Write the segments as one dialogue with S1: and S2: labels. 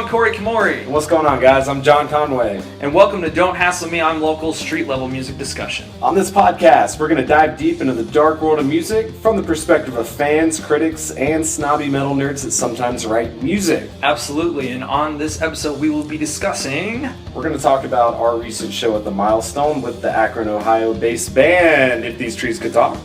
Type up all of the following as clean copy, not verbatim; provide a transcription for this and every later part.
S1: Corey Kamori.
S2: What's going on, guys? I'm John Conway.
S1: And welcome to Don't Hassle Me, I'm Local street level music discussion.
S2: On this podcast, we're going to dive deep into the dark world of music from the perspective of fans, critics, and snobby metal nerds that sometimes write music.
S1: Absolutely, and on this episode we will be discussing...
S2: We're going to talk about our recent show at the Milestone with the Akron, Ohio-based band, If These Trees Could Talk.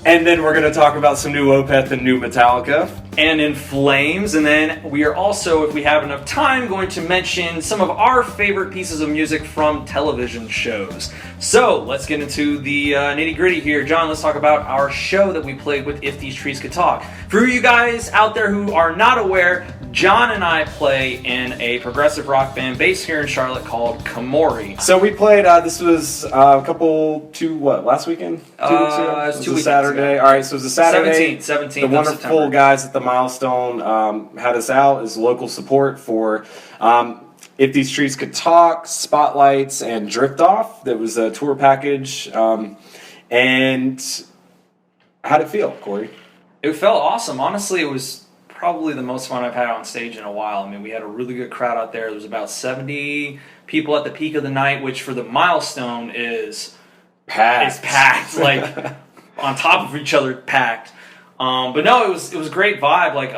S2: And then we're going to talk about some new Opeth and new Metallica.
S1: And In Flames, and then we are also, if we have enough time, going to mention some of our favorite pieces of music from television shows. So, let's get into the nitty-gritty here. John, let's talk about our show that we played with If These Trees Could Talk. For you guys out there who are not aware, John and I play in a progressive rock band based here in Charlotte called Kamori.
S2: So we played, this was last weekend? 2 weeks ago?
S1: It was 2
S2: a
S1: weeks
S2: Saturday.
S1: ago.
S2: Alright, so it was a Saturday.
S1: 17th
S2: The wonderful
S1: September.
S2: guys at the Milestone had us out as local support for If These Trees Could Talk, Spotlights, and Drift Off. That was a tour package. And how'd it feel, Corey?
S1: It felt awesome. Honestly, it was probably the most fun I've had on stage in a while. I mean, we had a really good crowd out there. There was about 70 people at the peak of the night, which for the Milestone is packed. Like, on top of each other, packed. But no, it was a great vibe. Like,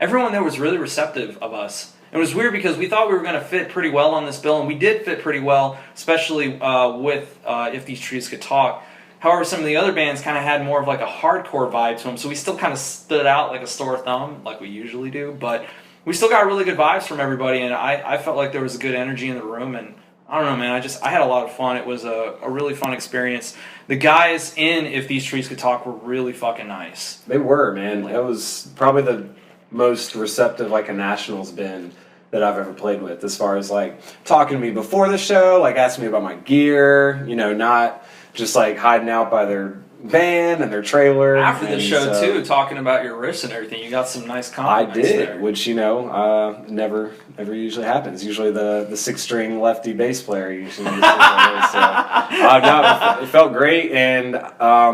S1: everyone there was really receptive of us. It was weird because we thought we were going to fit pretty well on this bill, and we did fit pretty well, especially with If These Trees Could Talk. However, some of the other bands kind of had more of like a hardcore vibe to them, so we still kind of stood out like a sore thumb, like we usually do. But we still got really good vibes from everybody, and I felt like there was a good energy in the room, and I don't know, man, I had a lot of fun. It was a really fun experience. The guys in If These Trees Could Talk were really fucking nice.
S2: They were, man. That was probably the most receptive like a national's been that I've ever played with, as far as like talking to me before the show, like asking me about my gear, not just like hiding out by their van and their trailer.
S1: After the show, too, talking about your riffs and everything, you got some nice compliments.
S2: I did,
S1: there.
S2: which, never usually happens. Usually the six-string lefty bass player usually uses it. So, it felt great, and...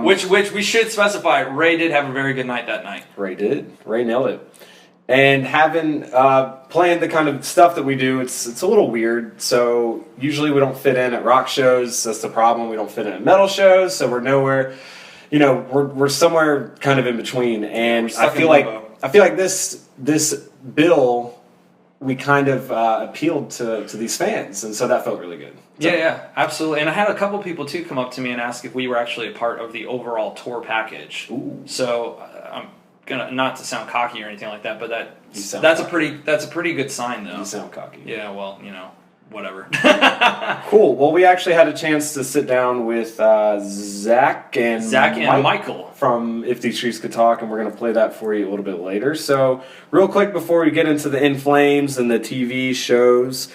S1: Which we should specify, Ray did have a very good night that night.
S2: Ray did. Ray nailed it. And having playing the kind of stuff that we do, it's a little weird. So usually we don't fit in at rock shows. That's the problem. We don't fit in at metal shows. So we're nowhere. We're somewhere kind of in between. And I feel like this bill, we kind of appealed to these fans, and so that felt really good. So,
S1: yeah, absolutely. And I had a couple people too come up to me and ask if we were actually a part of the overall tour package.
S2: Ooh.
S1: So I'm gonna, not to sound cocky or anything like that, but that's a pretty good sign though.
S2: You sound cocky.
S1: Yeah, well, whatever.
S2: Cool. Well, we actually had a chance to sit down with Zach and
S1: Michael
S2: from If These Trees Could Talk, and we're going to play that for you a little bit later. So, real quick before we get into the In Flames and the TV shows,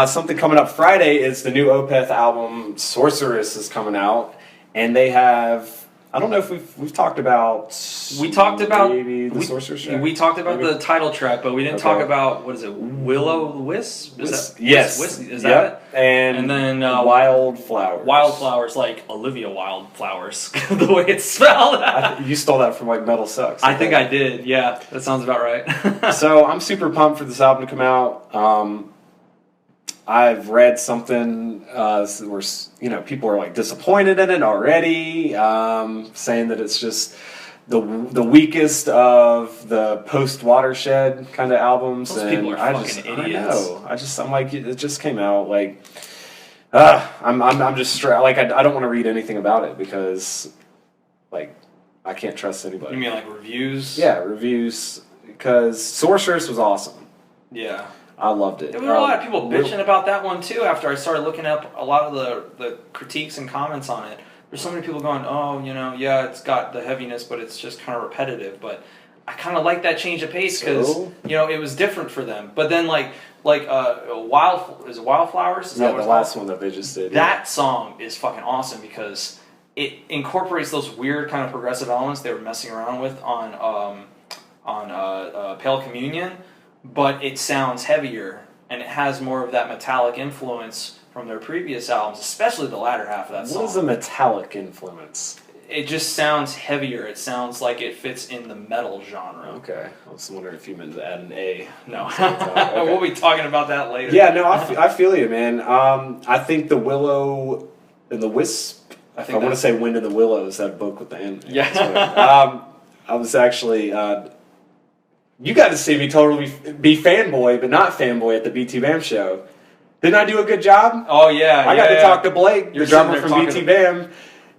S2: something coming up Friday is the new Opeth album, Sorceress, is coming out, and they have... I don't know if we've talked about...
S1: We talked about...
S2: Maybe the Sorcerer's track?
S1: We talked about the title track, but we didn't talk about, what is it, Will-O-Wisp? Yes. Is that it?
S2: And then... Wildflowers.
S1: Wildflowers, like Olivia Wildflowers, the way it's spelled.
S2: You stole that from like Metal Sucks.
S1: I think I did, yeah. That sounds about right.
S2: So I'm super pumped for this album to come out. I've read something where people are like disappointed in it already, saying that it's just the weakest of the post-Watershed kind of albums.
S1: Those people are fucking idiots.
S2: I know. I'm like, it just came out like, I'm just like I don't want to read anything about it because like I can't trust anybody.
S1: You mean like reviews?
S2: Yeah, reviews, because Sorceress was awesome.
S1: Yeah.
S2: I loved it.
S1: There were a lot of people bitching about that one too after I started looking up a lot of the critiques and comments on it. There's so many people going, yeah, it's got the heaviness, but it's just kind of repetitive. But I kind of like that change of pace because, it was different for them. But then Wildflowers? Is
S2: that the last one that they just did.
S1: That song is fucking awesome because it incorporates those weird kind of progressive elements they were messing around with on Pale Communion. But it sounds heavier, and it has more of that metallic influence from their previous albums, especially the latter half of that song.
S2: What is a metallic influence?
S1: it just sounds heavier. It sounds like it fits in the metal genre.
S2: Okay. I was wondering if you meant to add an A.
S1: No.
S2: Okay.
S1: We'll be talking about that later.
S2: Yeah, no, I feel you, man. I think the Willow and the Wisp. I want to say Wind in the Willows, that book with the end.
S1: Yeah.
S2: I was actually. You got to see me totally be fanboy, but not fanboy at the BT Bam show. Didn't I do a good job?
S1: Oh yeah.
S2: I got to talk to Blake, the drummer from BT Bam,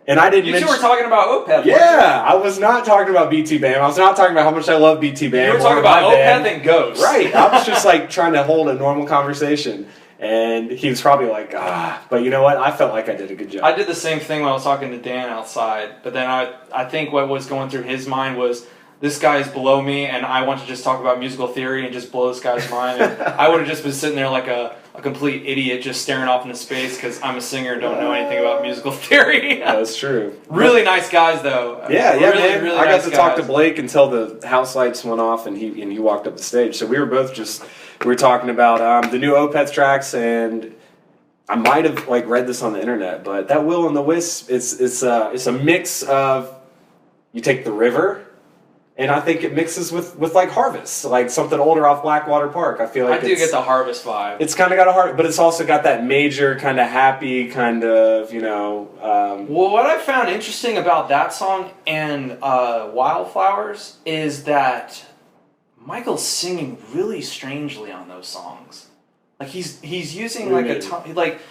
S2: and I didn't.
S1: You two were talking about Opeth.
S2: Yeah, I was not talking about BT Bam. I was not talking about how much I love BT Bam.
S1: You were talking about Opeth and Ghost.
S2: Right. I was just like trying to hold a normal conversation. And he was probably like, but you know what? I felt like I did a good job.
S1: I did the same thing when I was talking to Dan outside. But then I think what was going through his mind was, this guy is below me, and I want to just talk about musical theory and just blow this guy's mind. And I would have just been sitting there like a complete idiot, just staring off into space because I'm a singer and don't know anything about musical theory.
S2: That's true.
S1: Really nice guys, though.
S2: Yeah,
S1: really,
S2: man.
S1: really
S2: I got
S1: nice
S2: to
S1: guys.
S2: talk to Blake until the house lights went off and he walked up the stage. So we were both we were talking about the new Opeth tracks, and I might have like read this on the internet, but that Will and the Wisp, it's a mix of, you take the river. And I think it mixes with like Harvest, like something older off Blackwater Park. I feel like
S1: I do get the Harvest vibe.
S2: It's kind of got a heart, but it's also got that major kind of happy kind of,
S1: Well, what I found interesting about that song and Wildflowers is that Michael's singing really strangely on those songs. Like he's using like a tone, like,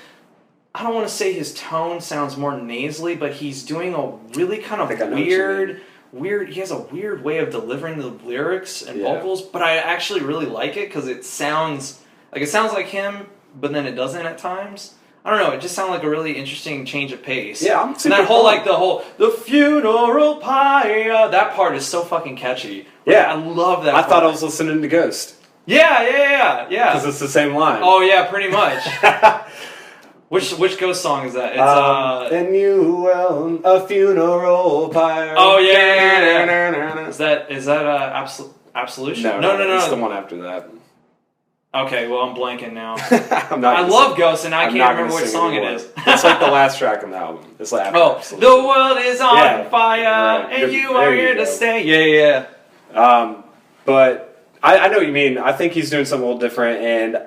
S1: I don't want to say his tone sounds more nasally, but he's doing a really kind of weird, he has a weird way of delivering the lyrics and vocals, but I actually really like it because it sounds like him, but then it doesn't at times. I don't know, it just sounded like a really interesting change of pace.
S2: Yeah, I'm super
S1: and that whole the funeral pyre, that part is so fucking catchy.
S2: Yeah.
S1: I love that
S2: I
S1: part.
S2: thought I was listening to Ghost.
S1: Yeah.
S2: Because it's the same line.
S1: Oh yeah, pretty much. Which Ghost song is that? It's
S2: and you will a funeral pyre.
S1: Oh yeah. Is that Absolution? No.
S2: It's the one after that.
S1: Okay, well I'm blanking now.
S2: I
S1: love Ghost, and I can't remember which song it is.
S2: It's like the last track on the album. It's like
S1: Absolution. The world is on fire, and you are here to stay. Yeah.
S2: But I know what you mean. I think he's doing something a little different, and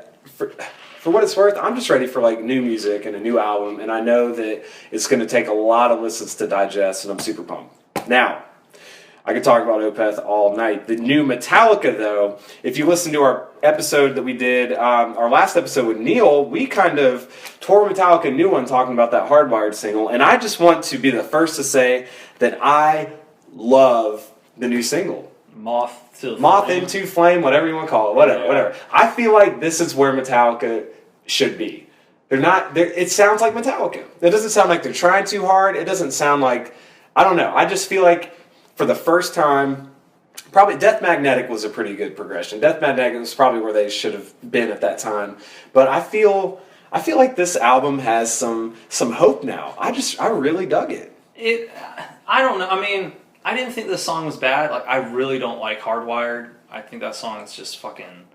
S2: for what it's worth, I'm just ready for like new music and a new album, and I know that it's going to take a lot of listens to digest, and I'm super pumped. Now, I could talk about Opeth all night. The new Metallica, though, if you listen to our episode that we did, our last episode with Neal, we kind of tore Metallica a new one talking about that Hardwired single, and I just want to be the first to say that I love the new single. Moth into Flame, whatever you want to call it, whatever. I feel like this is where Metallica should be. It sounds like Metallica. It doesn't sound like they're trying too hard. It doesn't sound like, I don't know. I just feel like for the first time, probably Death Magnetic was a pretty good progression. Death Magnetic was probably where they should have been at that time. But I feel like this album has some hope now. I really dug it.
S1: I don't know. I mean, I didn't think this song was bad. Like, I really don't like Hardwired. I think that song is just fucking,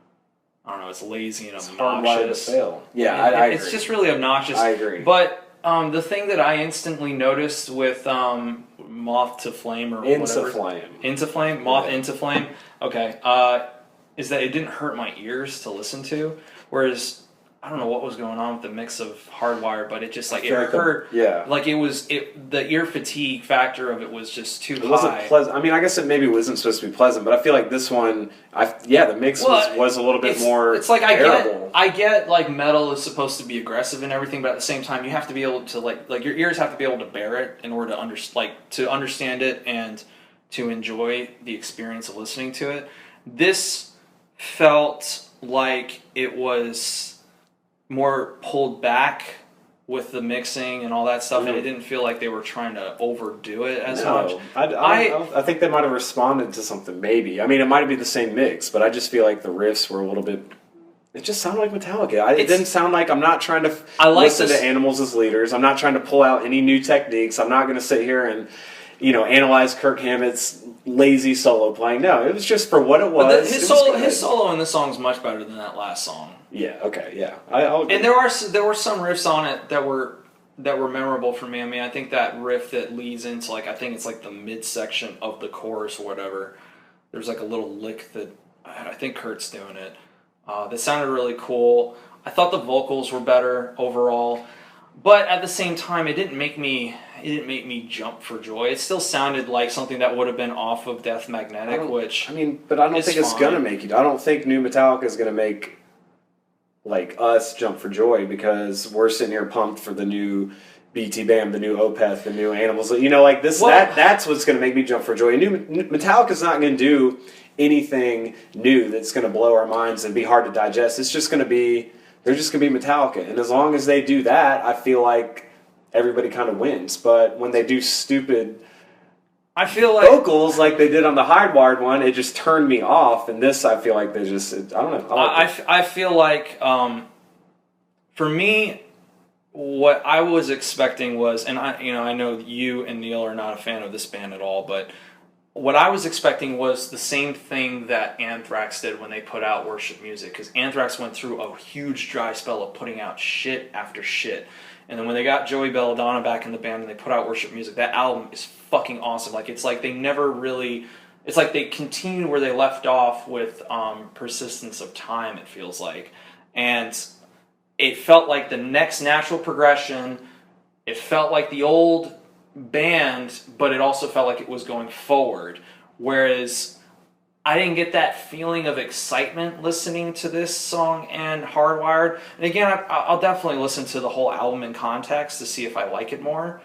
S1: I don't know, it's lazy and obnoxious.
S2: To fail. Yeah, I agree.
S1: It's just really obnoxious.
S2: I agree.
S1: But the thing that I instantly noticed with Moth to Flame or
S2: Into
S1: whatever. Moth into Flame, okay, is that it didn't hurt my ears to listen to, whereas I don't know what was going on with the mix of Hardwire, but it just like it hurt. Like the ear fatigue factor of it was just too high.
S2: It wasn't pleasant. I mean, I guess it maybe wasn't supposed to be pleasant, but I feel like this one, the mix was a little bit more.
S1: It's like
S2: bearable.
S1: I get like metal is supposed to be aggressive and everything, but at the same time, you have to be able to like your ears have to be able to bear it in order to understand it and to enjoy the experience of listening to it. This felt like it was more pulled back with the mixing and all that stuff, and it didn't feel like they were trying to overdo it as much.
S2: I think they might have responded to something, maybe. I mean, it might be the same mix, but I just feel like the riffs were a little bit... It just sounded like Metallica. It didn't sound like I'm not trying to listen to Animals as leaders. I'm not trying to pull out any new techniques. I'm not going to sit here and analyze Kirk Hammett's lazy solo playing. No, it was just for what it was.
S1: His solo in this song is much better than that last song.
S2: Yeah. Okay. Yeah.
S1: And there were some riffs on it that that were memorable for me. I mean, I think that riff that leads into like, I think it's like the midsection of the chorus or whatever. There's like a little lick that I think Kurt's doing it. That sounded really cool. I thought the vocals were better overall, but at the same time, it didn't make me jump for joy. It still sounded like something that would have been off of Death Magnetic,
S2: but I don't think it's gonna make you. I don't think new Metallica is gonna make like us jump for joy because we're sitting here pumped for the new BT Bam, the new Opeth, the new Animals. You know, like this. That's what's gonna make me jump for joy. New Metallica's not gonna do anything new that's gonna blow our minds and be hard to digest. It's just gonna be. They're just gonna be Metallica, and as long as they do that, I feel like everybody kind of wins. But when they do stupid vocals like they did on the Hardwired one, it just turned me off. And this, I feel like they just, I don't know.
S1: I feel like, for me, what I was expecting was, and I know you and Neal are not a fan of this band at all, but what I was expecting was the same thing that Anthrax did when they put out Worship Music, because Anthrax went through a huge dry spell of putting out shit after shit. And then when they got Joey Belladonna back in the band and they put out Worship Music, that album is fucking awesome. Like, it's like they never really... It's like they continued where they left off with Persistence of Time, it feels like. And it felt like the next natural progression. It felt like the old band, but it also felt like it was going forward. Whereas I didn't get that feeling of excitement listening to this song and Hardwired. And again, I'll definitely listen to the whole album in context to see if I like it more.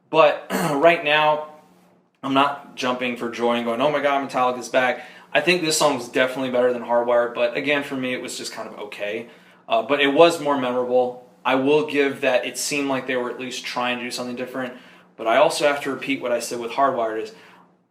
S1: But right now, I'm not jumping for joy and going, oh my god, Metallica's back. I think this song's definitely better than Hardwired, but again, for me, it was just kind of okay. But it was more memorable. I will give that it seemed like they were at least trying to do something different. But I also have to repeat what I said with Hardwired is,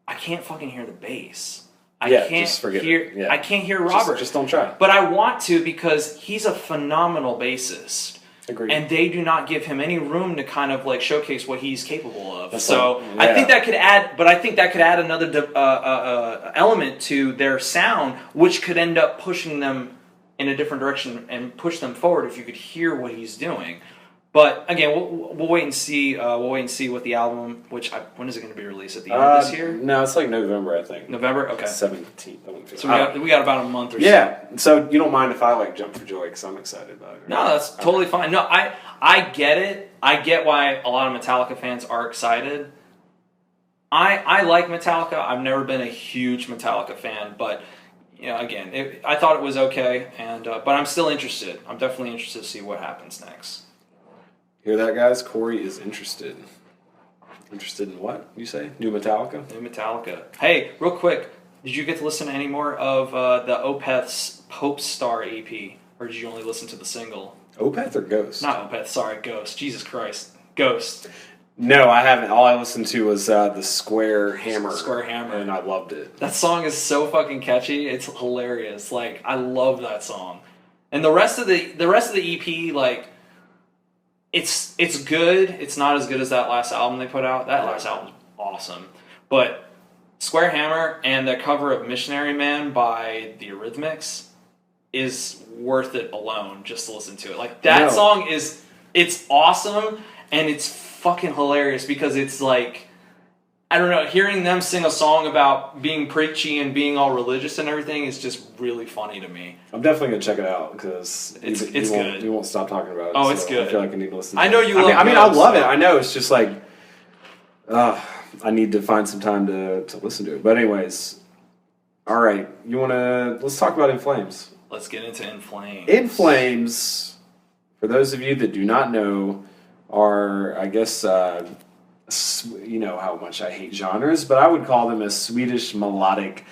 S1: I can't fucking hear the bass. I can't hear Robert.
S2: Just don't try.
S1: But I want to because he's a phenomenal bassist.
S2: Agreed.
S1: And they do not give him any room to kind of like showcase what he's capable of.
S2: That's
S1: I think that could add another element to their sound, which could end up pushing them in a different direction and push them forward if you could hear what he's doing. But again, we'll wait and see. We'll wait and see what the album. When is it going to be released? At the end of this year?
S2: No, it's like November, I think.
S1: November. Okay.
S2: 17th.
S1: So we got about a month or so.
S2: Yeah. So you don't mind if I like jump for joy because I'm excited about it. Right?
S1: No, that's totally fine. No, I get it. I get why a lot of Metallica fans are excited. I like Metallica. I've never been a huge Metallica fan, but again, I thought it was okay, and but I'm still interested. I'm definitely interested to see what happens next.
S2: Hear that, guys? Corey is interested. Interested in what, you say? New Metallica?
S1: New Metallica. Hey, real quick, did you get to listen to any more of the Opeth's Pope Star EP? Or did you only listen to the single?
S2: Opeth or Ghost?
S1: Not Opeth, sorry, Ghost. Jesus Christ. Ghost.
S2: No, I haven't. All I listened to was the Square Hammer.
S1: Square Hammer.
S2: And I loved it.
S1: That song is so fucking catchy. It's hilarious. Like, I love that song. And the rest of the EP, like... It's good. It's not as good as that last album they put out. That last album's awesome. But Square Hammer and the cover of Missionary Man by the Eurythmics is worth it alone just to listen to it. Like, that song it's awesome and it's fucking hilarious because it's like, I don't know, hearing them sing a song about being preachy and being all religious and everything is just really funny to me.
S2: I'm definitely going to check it out because
S1: it's good.
S2: You won't stop talking about it.
S1: Oh, it's good.
S2: I feel like I need to listen to it.
S1: I know you love it.
S2: I mean, I love it. I know. It's just like, I need to find some time to listen to it. But anyways, all right. Let's talk about In Flames.
S1: Let's get into In Flames.
S2: In Flames, for those of you that do not know, are, I guess... you know how much I hate genres, but I would call them a Swedish melodic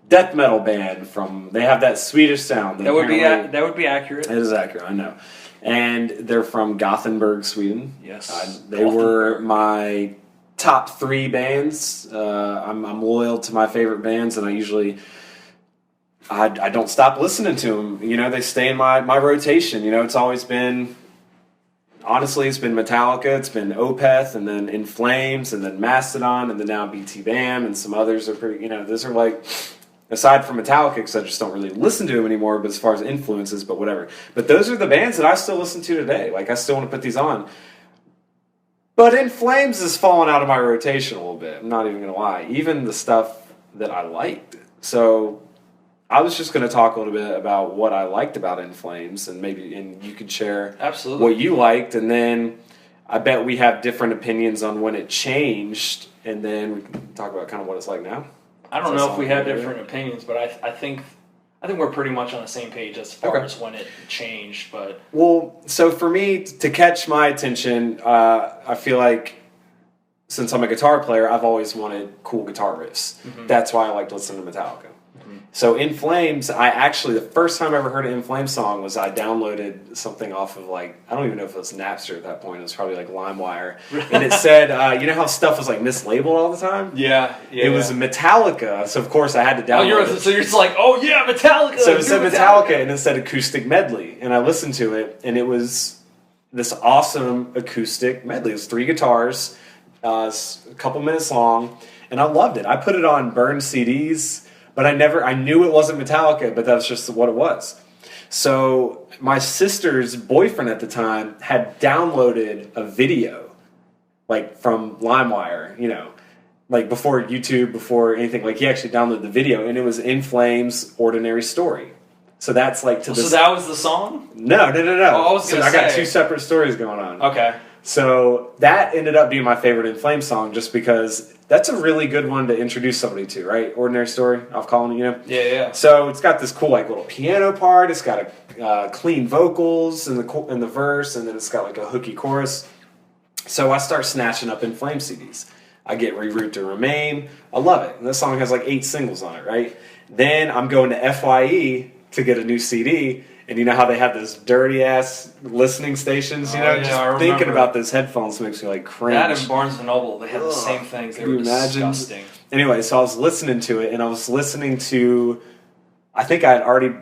S2: death metal band. They have that Swedish sound.
S1: That would be accurate.
S2: It is accurate, I know. And they're from Gothenburg, Sweden.
S1: Yes.
S2: They were my top 3 bands. I'm loyal to my favorite bands, and I don't stop listening to them. They stay in my rotation. It's always been... Honestly, it's been Metallica, it's been Opeth, and then In Flames, and then Mastodon, and then now BT Bam, and some others are pretty, those are like, aside from Metallica, because I just don't really listen to them anymore, but as far as influences, but whatever. But those are the bands that I still listen to today. Like, I still want to put these on. But In Flames has fallen out of my rotation a little bit. I'm not even going to lie. Even the stuff that I liked. So I was just going to talk a little bit about what I liked about In Flames, and you could share
S1: absolutely
S2: what you liked, and then I bet we have different opinions on when it changed, and then we can talk about kind of what it's like now.
S1: I don't know if we have different opinions, but I think we're pretty much on the same page as far as when it changed. But
S2: so for me to catch my attention, I feel like since I'm a guitar player, I've always wanted cool guitar riffs. Mm-hmm. That's why I like listening to Metallica. Mm-hmm. So In Flames, the first time I ever heard an In Flames song was I downloaded something off of I don't even know if it was Napster at that point. It was probably LimeWire. And it said, you know how stuff was mislabeled all the time?
S1: Yeah.
S2: It was Metallica, so of course I had to download it.
S1: So you're just like, oh yeah, Metallica!
S2: So it said Metallica and it said acoustic medley. And I listened to it, and it was this awesome acoustic medley. It was 3 guitars, a couple minutes long, and I loved it. I put it on burned CDs. But I knew it wasn't Metallica, but that's just what it was. So my sister's boyfriend at the time had downloaded a video, from LimeWire, before YouTube, before anything. He actually downloaded the video, and it was In Flames' Ordinary Story. So that's So
S1: that was the song?
S2: No.
S1: Oh, I
S2: got 2 separate stories going on.
S1: Okay.
S2: So that ended up being my favorite In Flames song, just because that's a really good one to introduce somebody to, right? Ordinary Story, I'll call it,
S1: Yeah.
S2: So it's got this cool little piano part. It's got a clean vocals in the verse, and then it's got a hooky chorus. So I start snatching up In Flames CDs. I get Reroute to Remain. I love it. And this song has 8 singles on it, right? Then I'm going to FYE to get a new CD. And you know how they have those dirty ass listening stations, just thinking about those headphones makes me cringe.
S1: That and Barnes & Noble, they had the same things. They were disgusting.
S2: Anyway, so I was listening to it, and I was listening to, I think I had already,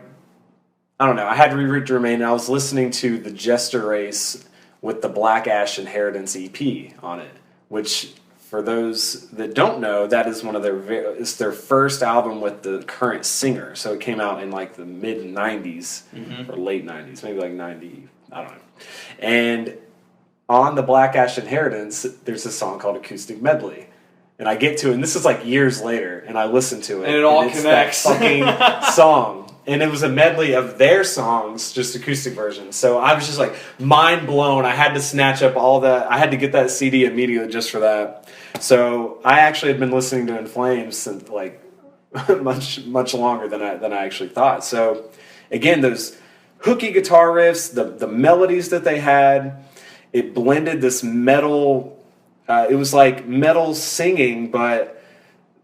S2: I don't know, I had Reroute to Remain, and I was listening to the Jester Race with the Black Ash Inheritance EP on it, which, for those that don't know, that is it's their first album with the current singer. So it came out in the mid 90s or late 90s, maybe 90, I don't know. And on the Black Ash Inheritance, there's a song called Acoustic Medley. And I get to it, and this is years later, and I listen to it.
S1: And it all connects.
S2: That fucking song. And it was a medley of their songs, just acoustic versions. So I was just mind blown. I had to snatch up all that. I had to get that CD immediately just for that. So I actually had been listening to In Flames since much longer than I actually thought. So again, those hooky guitar riffs, the melodies that they had, it blended this metal. It was like metal singing, but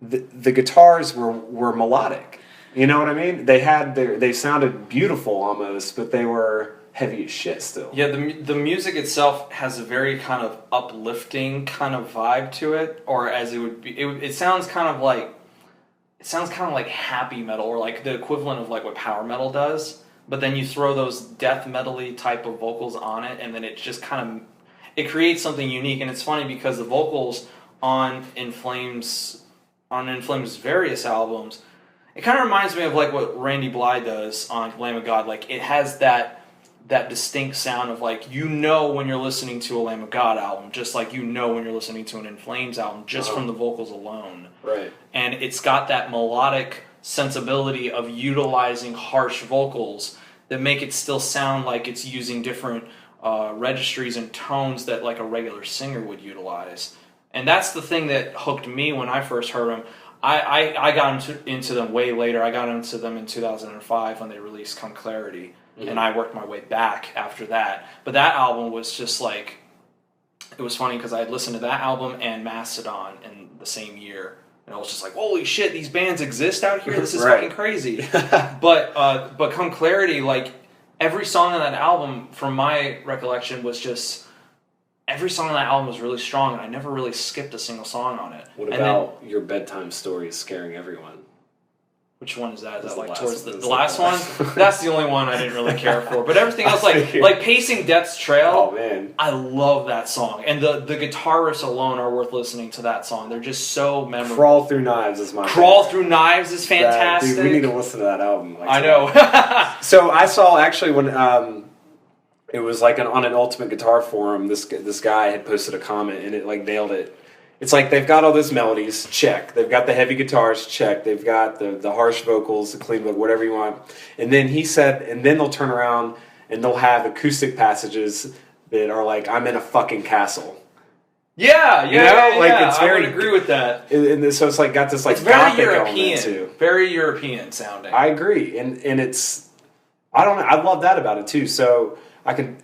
S2: the guitars were melodic. You know what I mean? They sounded beautiful almost, but they were heavy as shit still.
S1: Yeah, the music itself has a very kind of uplifting kind of vibe to it, or as it would be, it sounds kind of like happy metal, or the equivalent of what power metal does. But then you throw those death metal-y type of vocals on it, and then it just it creates something unique. And it's funny because the vocals on In Flames' various albums, it kind of reminds me of what Randy Blythe does on Lamb of God. It has that distinct sound of when you're listening to a Lamb of God album, just when you're listening to an In Flames album, just from the vocals alone.
S2: Right.
S1: And it's got that melodic sensibility of utilizing harsh vocals that make it still sound like it's using different registries and tones that a regular singer would utilize. And that's the thing that hooked me when I first heard them. I got into them way later. I got into them in 2005 when they released Come Clarity, and I worked my way back after that. But that album was just it was funny because I had listened to that album and Mastodon in the same year, and I was just holy shit, these bands exist out here? This is fucking crazy. But Come Clarity, every song on that album, from my recollection, was just... Every song on that album was really strong, and I never really skipped a single song on it.
S2: What about Your Bedtime Story is Scaring Everyone?
S1: Which one is that? Is that towards the last one? That's the only one I didn't really care for. But everything else, Pacing Death's Trail,
S2: oh man,
S1: I love that song. And the guitar riffs alone are worth listening to that song. They're just so memorable.
S2: Crawl Through Knives is my
S1: Crawl Through Knives is fantastic.
S2: Dude, we need to listen to that album.
S1: I know.
S2: So I saw, actually, when... it was like on an Ultimate Guitar forum. This guy had posted a comment, and it like nailed it. It's like they've got all those melodies, check. They've got the heavy guitars, check. They've got the harsh vocals, the clean vocal, whatever you want. And then he said, and then they'll turn around and they'll have acoustic passages that are like, I'm in a fucking castle.
S1: Yeah,
S2: you know? Like it's very,
S1: I would agree with that.
S2: And so it's like got this like
S1: it's very
S2: gothic
S1: European,
S2: element too.
S1: Very European sounding.
S2: I agree, and it's I don't know. I love that about it too. So I'm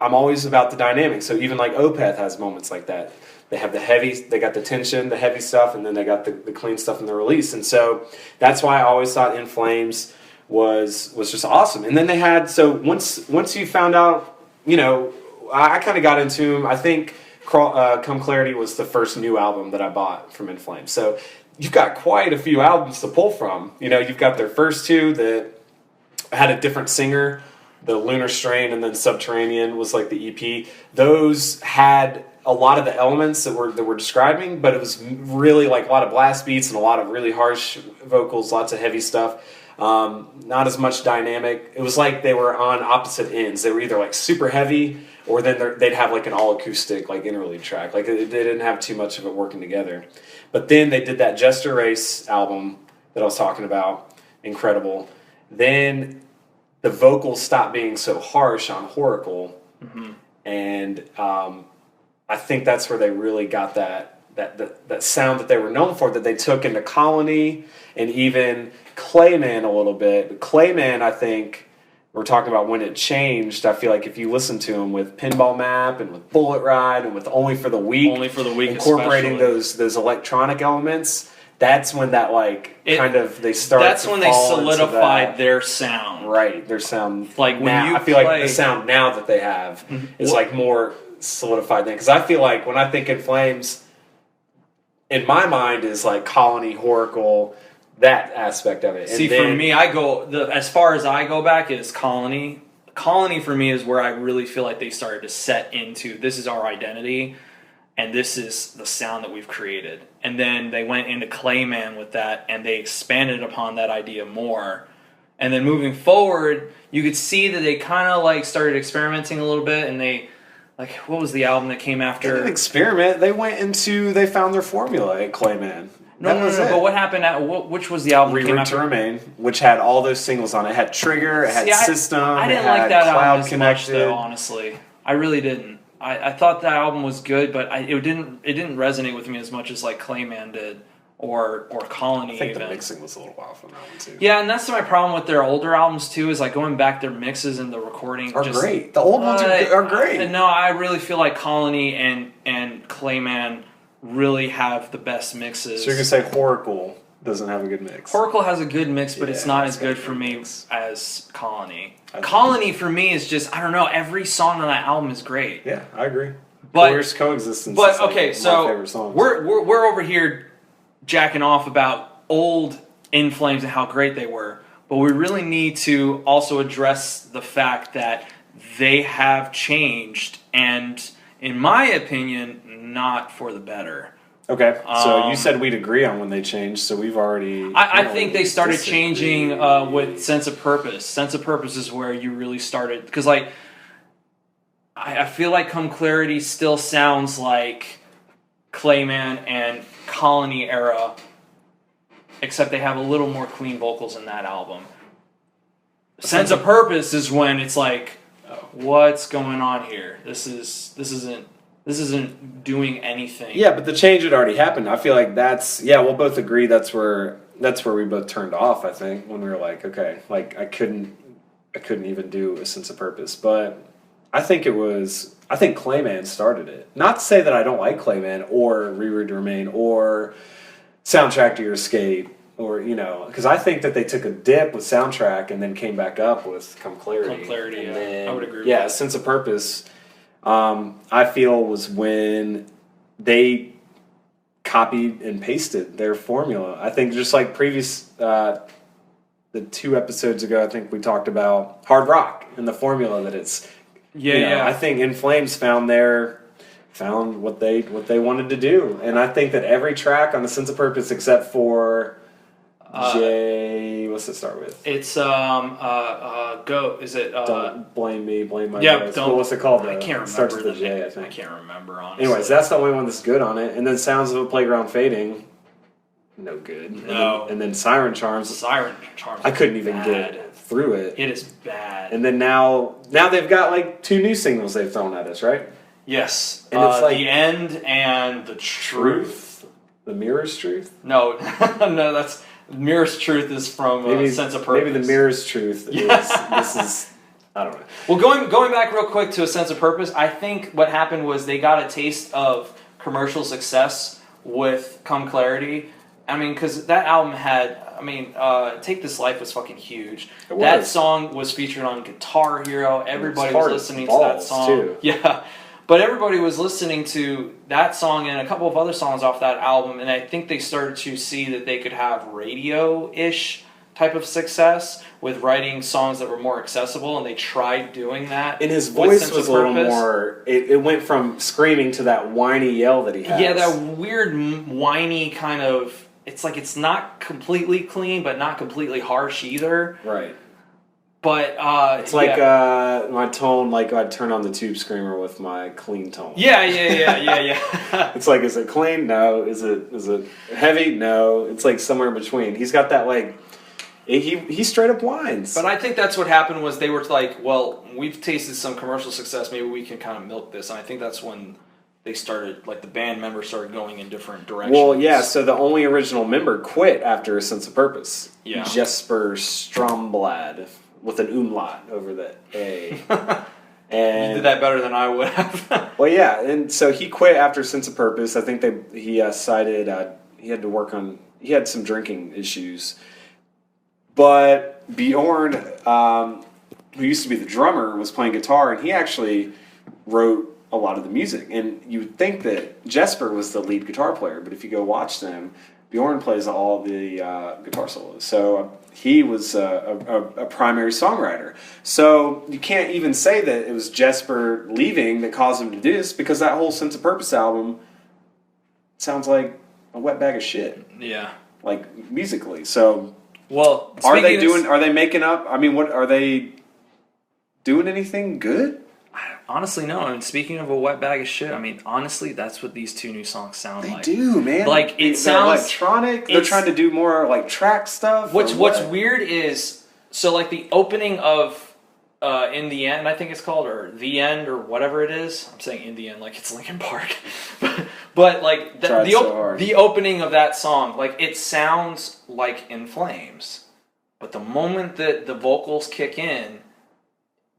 S2: always about the dynamic. So even like Opeth has moments like that. They have the heavy, they got the tension, the heavy stuff, and then they got the clean stuff in the release. And so that's why I always thought In Flames was just awesome. And then they had, so once you found out, you know, I kind of got into them. I think Come Clarity was the first new album that I bought from In Flames. So you've got quite a few albums to pull from. You know, you've got their first two that had a different singer, the Lunar Strain, and then Subterranean was like the EP. Those had a lot of the elements that we're describing, but it was really like a lot of blast beats and a lot of really harsh vocals, lots of heavy stuff. Not as much dynamic. It was like they were on opposite ends. They were either like super heavy, or then they'd have like an all acoustic like interlude track. Like they didn't have too much of it working together. But then they did that Jester Race album that I was talking about. Incredible. Then the vocals stopped being so harsh on Horacle, and I think that's where they really got that sound that they were known for, that they took into Colony and even Clayman a little bit. But Clayman, I think, we're talking about when it changed. I feel like if you listen to them with Pinball Map and with Bullet Ride and with Only for the Weak, incorporating those electronic elements, that's when that they start.
S1: That's when they solidified their sound.
S2: Right, their sound.
S1: Like when
S2: now, I feel like the sound now that they have is like more solidified then, because I feel like when I think In Flames, in my mind is like Colony, Horacle, that aspect of it.
S1: And for me, I go as far as I go back is Colony. Colony for me is where I really feel like they started to set into, this is our identity, and this is the sound that we've created. And then they went into Clayman with that, and they expanded upon that idea more. And then moving forward, you could see that they kind of like started experimenting a little bit, and they, like, what was the album that came after?
S2: They didn't experiment. They found their formula at Clayman.
S1: No. But what happened which was the album that came
S2: Reroute
S1: after?
S2: to Remain, which had all those singles on it. It had Trigger, it had System,
S1: I didn't like that album as much, though, honestly. I really didn't. I thought that album was good, but it didn't resonate with me as much as like Clayman did or Colony.
S2: I think the mixing was a little off on that one too.
S1: Yeah, and that's my problem with their older albums too. Is like going back, their mixes and the recording
S2: are great. The old ones are great.
S1: No, I really feel like Colony and Clayman really have the best mixes.
S2: So you're gonna say Horacle doesn't have a good mix?
S1: Horacle has a good mix, but it's not as good for me as Colony. Colony for me is just, I don't know, every song on that album is great.
S2: Yeah, I agree.
S1: But
S2: Glorious Coexistence
S1: but
S2: is like
S1: okay,
S2: my
S1: so
S2: favorite songs.
S1: we're over here jacking off about old In Flames and how great they were, but we really need to also address the fact that they have changed, and in my opinion, not for the better.
S2: Okay, so you said we'd agree on when they changed, so we've already...
S1: I think they started changing with Sense of Purpose. Sense of Purpose is where you really started, because like, I feel like Come Clarity still sounds like Clayman and Colony era, except they have a little more clean vocals in that album. Sense of Purpose is when it's like, what's going on here? This isn't doing anything.
S2: Yeah, but the change had already happened. I feel like we'll both agree that's where we both turned off, I think, when we were like, okay, like I couldn't even do A Sense of Purpose. But I think Clayman started it. Not to say that I don't like Clayman or Reroute to Remain or Soundtrack to Your Escape, or, you know, because I think that they took a dip with Soundtrack and then came back up with Come Clarity.
S1: Come Clarity,
S2: and
S1: yeah.
S2: then,
S1: I would agree with
S2: yeah,
S1: that.
S2: A Sense of Purpose, I feel, was when they copied and pasted their formula. I think just like the 2 episodes ago, I think we talked about hard rock and the formula that it's...
S1: Yeah.
S2: I think In Flames found what they wanted to do, and I think that every track on A Sense of Purpose, except for J. What's it start with?
S1: It's go. Is it?
S2: Don't blame me, blame my
S1: Yeah,
S2: guys.
S1: don't.
S2: What's it called?
S1: I can't remember.
S2: Starts with the J, I think.
S1: I can't remember, honestly.
S2: Anyways, that's the only one that's good on it. And then Sounds of a Playground Fading, no good.
S1: No.
S2: And then Siren Charms.
S1: Siren Charms.
S2: I couldn't even
S1: bad.
S2: get through it.
S1: It is bad.
S2: And then now they've got like 2 new singles they've thrown at us, right?
S1: Yes.
S2: And it's like
S1: The End and The Truth.
S2: The Mirror's Truth?
S1: No, no, that's Mirror's Truth is from Sense of Purpose.
S2: Maybe The Mirror's Truth is this is I don't know.
S1: Well, going back real quick to A Sense of Purpose, I think what happened was they got a taste of commercial success with Come Clarity. I mean, because that album had, Take This Life was fucking huge. That song was featured on Guitar Hero. Everybody was listening to that song.
S2: Too.
S1: Yeah. But everybody was listening to that song and a couple of other songs off that album, and I think they started to see that they could have radio-ish type of success with writing songs that were more accessible, and they tried doing that.
S2: And his voice was a little more, it went from screaming to that whiny yell that he has.
S1: Yeah, that weird whiny kind of, it's like it's not completely clean, but not completely harsh either.
S2: Right.
S1: But
S2: it's like my tone, like I'd turn on the Tube Screamer with my clean tone.
S1: Yeah.
S2: It's like, is it clean? No. Is it heavy? No. It's like somewhere in between. He's got that like he straight up whines.
S1: But I think that's what happened was they were like, well, we've tasted some commercial success. Maybe we can kind of milk this. And I think that's when they started, like the band members started going in different directions.
S2: Well, yeah. So the only original member quit after A Sense of Purpose.
S1: Yeah.
S2: Jesper Stromblad. With an umlaut over the A. And
S1: you did that better than I would have.
S2: Well, yeah, and so he quit after Sense of Purpose. I think he cited he had to work on, he had some drinking issues. But Bjorn, who used to be the drummer, was playing guitar, and he actually wrote a lot of the music. And you would think that Jesper was the lead guitar player, but if you go watch them, Bjorn plays all the guitar solos. So he was a primary songwriter. So you can't even say that it was Jesper leaving that caused him to do this, because that whole Sense of Purpose album sounds like a wet bag of shit.
S1: Yeah.
S2: Like musically. So
S1: well,
S2: are they making up? I mean, what are they doing anything good?
S1: Honestly, no. I mean, speaking of a wet bag of shit, I mean, honestly, that's what these 2 new songs sound like.
S2: They do, man.
S1: Like, it
S2: they're
S1: sounds
S2: electronic. They're trying to do more like track stuff.
S1: What's weird is, so like the opening of In the End, I think it's called, or The End, or whatever it is. I'm saying In the End like it's Linkin Park. But like the opening of that song, like it sounds like In Flames. But the moment that the vocals kick in,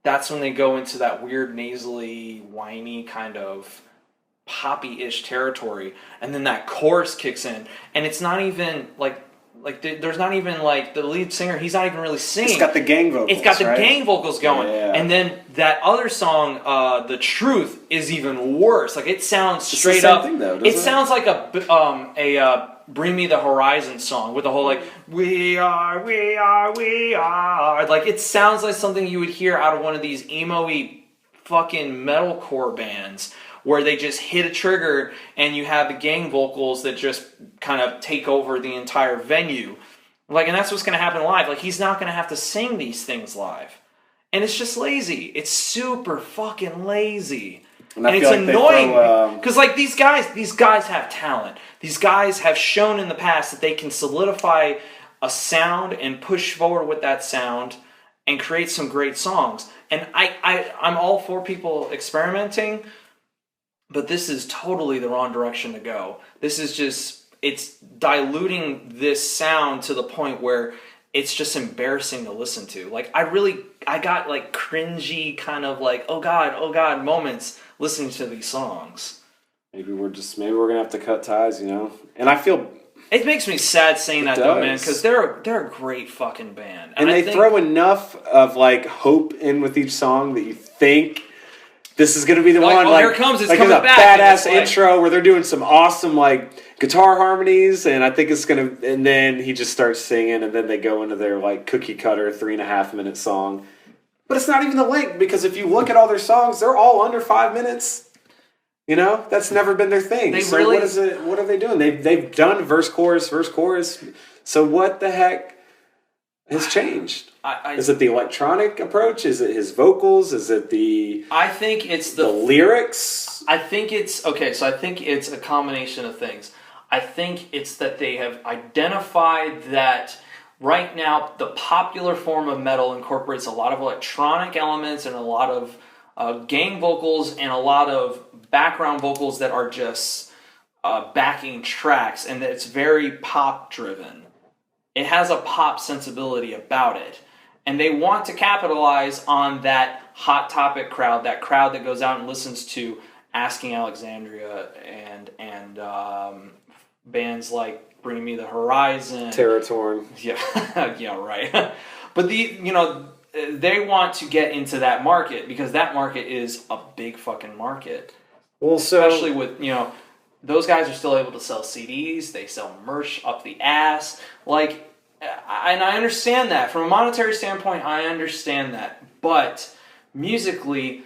S1: that's when they go into that weird nasally, whiny kind of poppy-ish territory, and then that chorus kicks in, and it's not even there's not even like the lead singer. He's not even really singing.
S2: It's got the gang vocals.
S1: It's got the gang vocals going,
S2: yeah.
S1: And then that other song, "The Truth," is even worse. Like it sounds straight
S2: it's the same
S1: up.
S2: Thing, though,
S1: it sounds like a Bring Me the Horizon song with the whole like we are. Like it sounds like something you would hear out of one of these emo-y fucking metalcore bands where they just hit a trigger and you have the gang vocals that just kind of take over the entire venue. Like, and that's what's going to happen live. Like, he's not going to have to sing these things live. And it's just lazy. It's super fucking lazy. And it's like annoying because like these guys have talent. These guys have shown in the past that they can solidify a sound and push forward with that sound and create some great songs. And I'm all for people experimenting, but this is totally the wrong direction to go. This is just, it's diluting this sound to the point where it's just embarrassing to listen to. Like I got like cringy kind of like, oh God moments listening to these songs.
S2: Maybe we're gonna have to cut ties, you know? And I feel
S1: it makes me sad saying that though, man, because they're a great fucking band.
S2: And they throw enough of like hope in with each song that you think this is gonna be the one.
S1: Oh,
S2: like,
S1: here it comes, it's
S2: like
S1: coming
S2: a
S1: back.
S2: Badass intro where they're doing some awesome like guitar harmonies, and I think it's gonna. And then he just starts singing, and then they go into their like cookie cutter 3.5 minute song. But it's not even the length, because if you look at all their songs, they're all under 5 minutes. You know, that's never been their thing.
S1: They
S2: so
S1: really-
S2: what is it? What are they doing? They've done verse chorus. So what the heck has changed? Is it the electronic approach? Is it his vocals? Is it the?
S1: I think it's
S2: the lyrics.
S1: I think it's okay. So I think it's a combination of things. I think it's that they have identified that right now the popular form of metal incorporates a lot of electronic elements and a lot of gang vocals and a lot of background vocals that are just backing tracks, and that it's very pop driven. It has a pop sensibility about it, and they want to capitalize on that hot topic crowd, that crowd that goes out and listens to Asking Alexandria and bands like Bring Me the Horizon,
S2: Terror Torn.
S1: Yeah, yeah, right. But they want to get into that market because that market is a big fucking market.
S2: Well,
S1: especially with, those guys are still able to sell CDs, they sell merch up the ass. And I understand that. From a monetary standpoint, I understand that. But musically,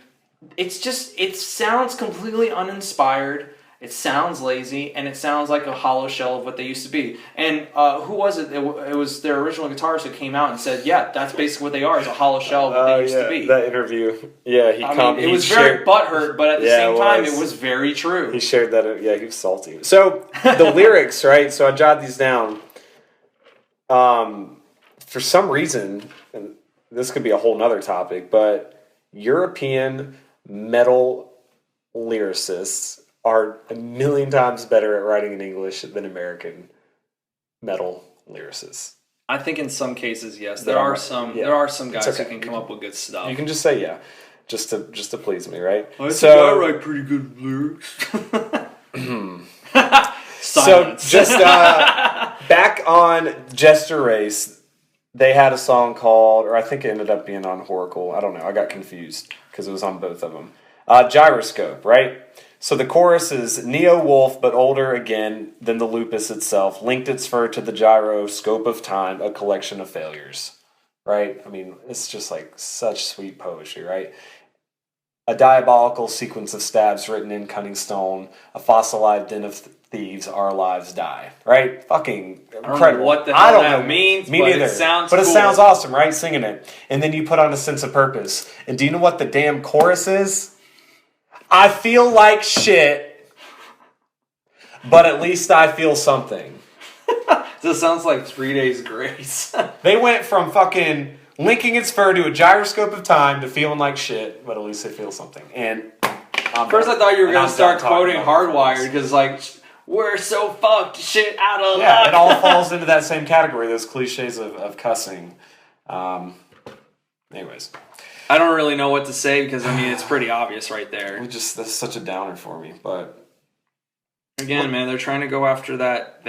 S1: it sounds completely uninspired. It sounds lazy, and it sounds like a hollow shell of what they used to be. And who was it? It was their original guitarist who came out and said, yeah, that's basically what they are, is a hollow shell of what they used to be.
S2: That interview. Yeah,
S1: it was very butthurt, but at the same time, it was very true.
S2: He shared that. Yeah, he was salty. So, the lyrics, right? So, I jotted these down. For some reason, and this could be a whole nother topic, but European metal lyricists are a million times better at writing in English than American metal lyricists.
S1: I think in some cases, yes. There are some guys who can come up with good stuff.
S2: You can just say yeah, just to please me, right?
S1: I write pretty good lyrics.
S2: So just back on Jester Race, they had a song called, or I think it ended up being on Horacle. I don't know. I got confused because it was on both of them. Gyroscope, right? So the chorus is Neo-Wolf, but older again than the lupus itself, linked its fur to the gyroscope of time, a collection of failures, right? I mean, it's just like such sweet poetry, right? A diabolical sequence of stabs written in cunning stone, a fossilized den of thieves, our lives die, right? Fucking incredible.
S1: I don't know what the hell that means,
S2: Me
S1: but
S2: neither.
S1: It sounds
S2: But
S1: cool.
S2: It sounds awesome, right? Singing it. And then you put on a sense of purpose. And do you know what the damn chorus is? I feel like shit, but at least I feel something.
S1: This sounds like 3 Days Grace.
S2: They went from fucking linking its fur to a gyroscope of time to feeling like shit, but at least they feel something. And
S1: first I thought you were going to start quoting Hardwired because, we're so fucked, shit out of luck.
S2: Yeah, it all falls into that same category, those cliches of cussing. Anyways.
S1: I don't really know what to say because, it's pretty obvious right there.
S2: That's such a downer for me, but...
S1: Again, man, they're trying to go after that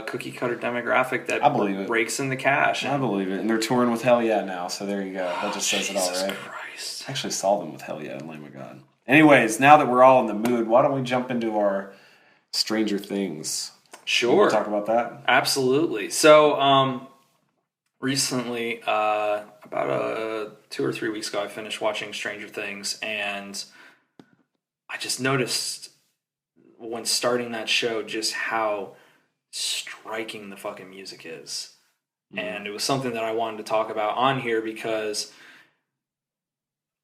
S1: cookie-cutter demographic that rakes in the cash.
S2: I believe it. And they're touring with Hell Yeah now, so there you go. That just says it all, right?
S1: Christ.
S2: I actually saw them with Hell Yeah and Lamb of God. Anyways, now that we're all in the mood, why don't we jump into our Stranger Things?
S1: Sure.
S2: You want to talk about that?
S1: Absolutely. So, recently, about 2 or 3 weeks ago, I finished watching Stranger Things, and I just noticed when starting that show just how striking the fucking music is. And it was something that I wanted to talk about on here because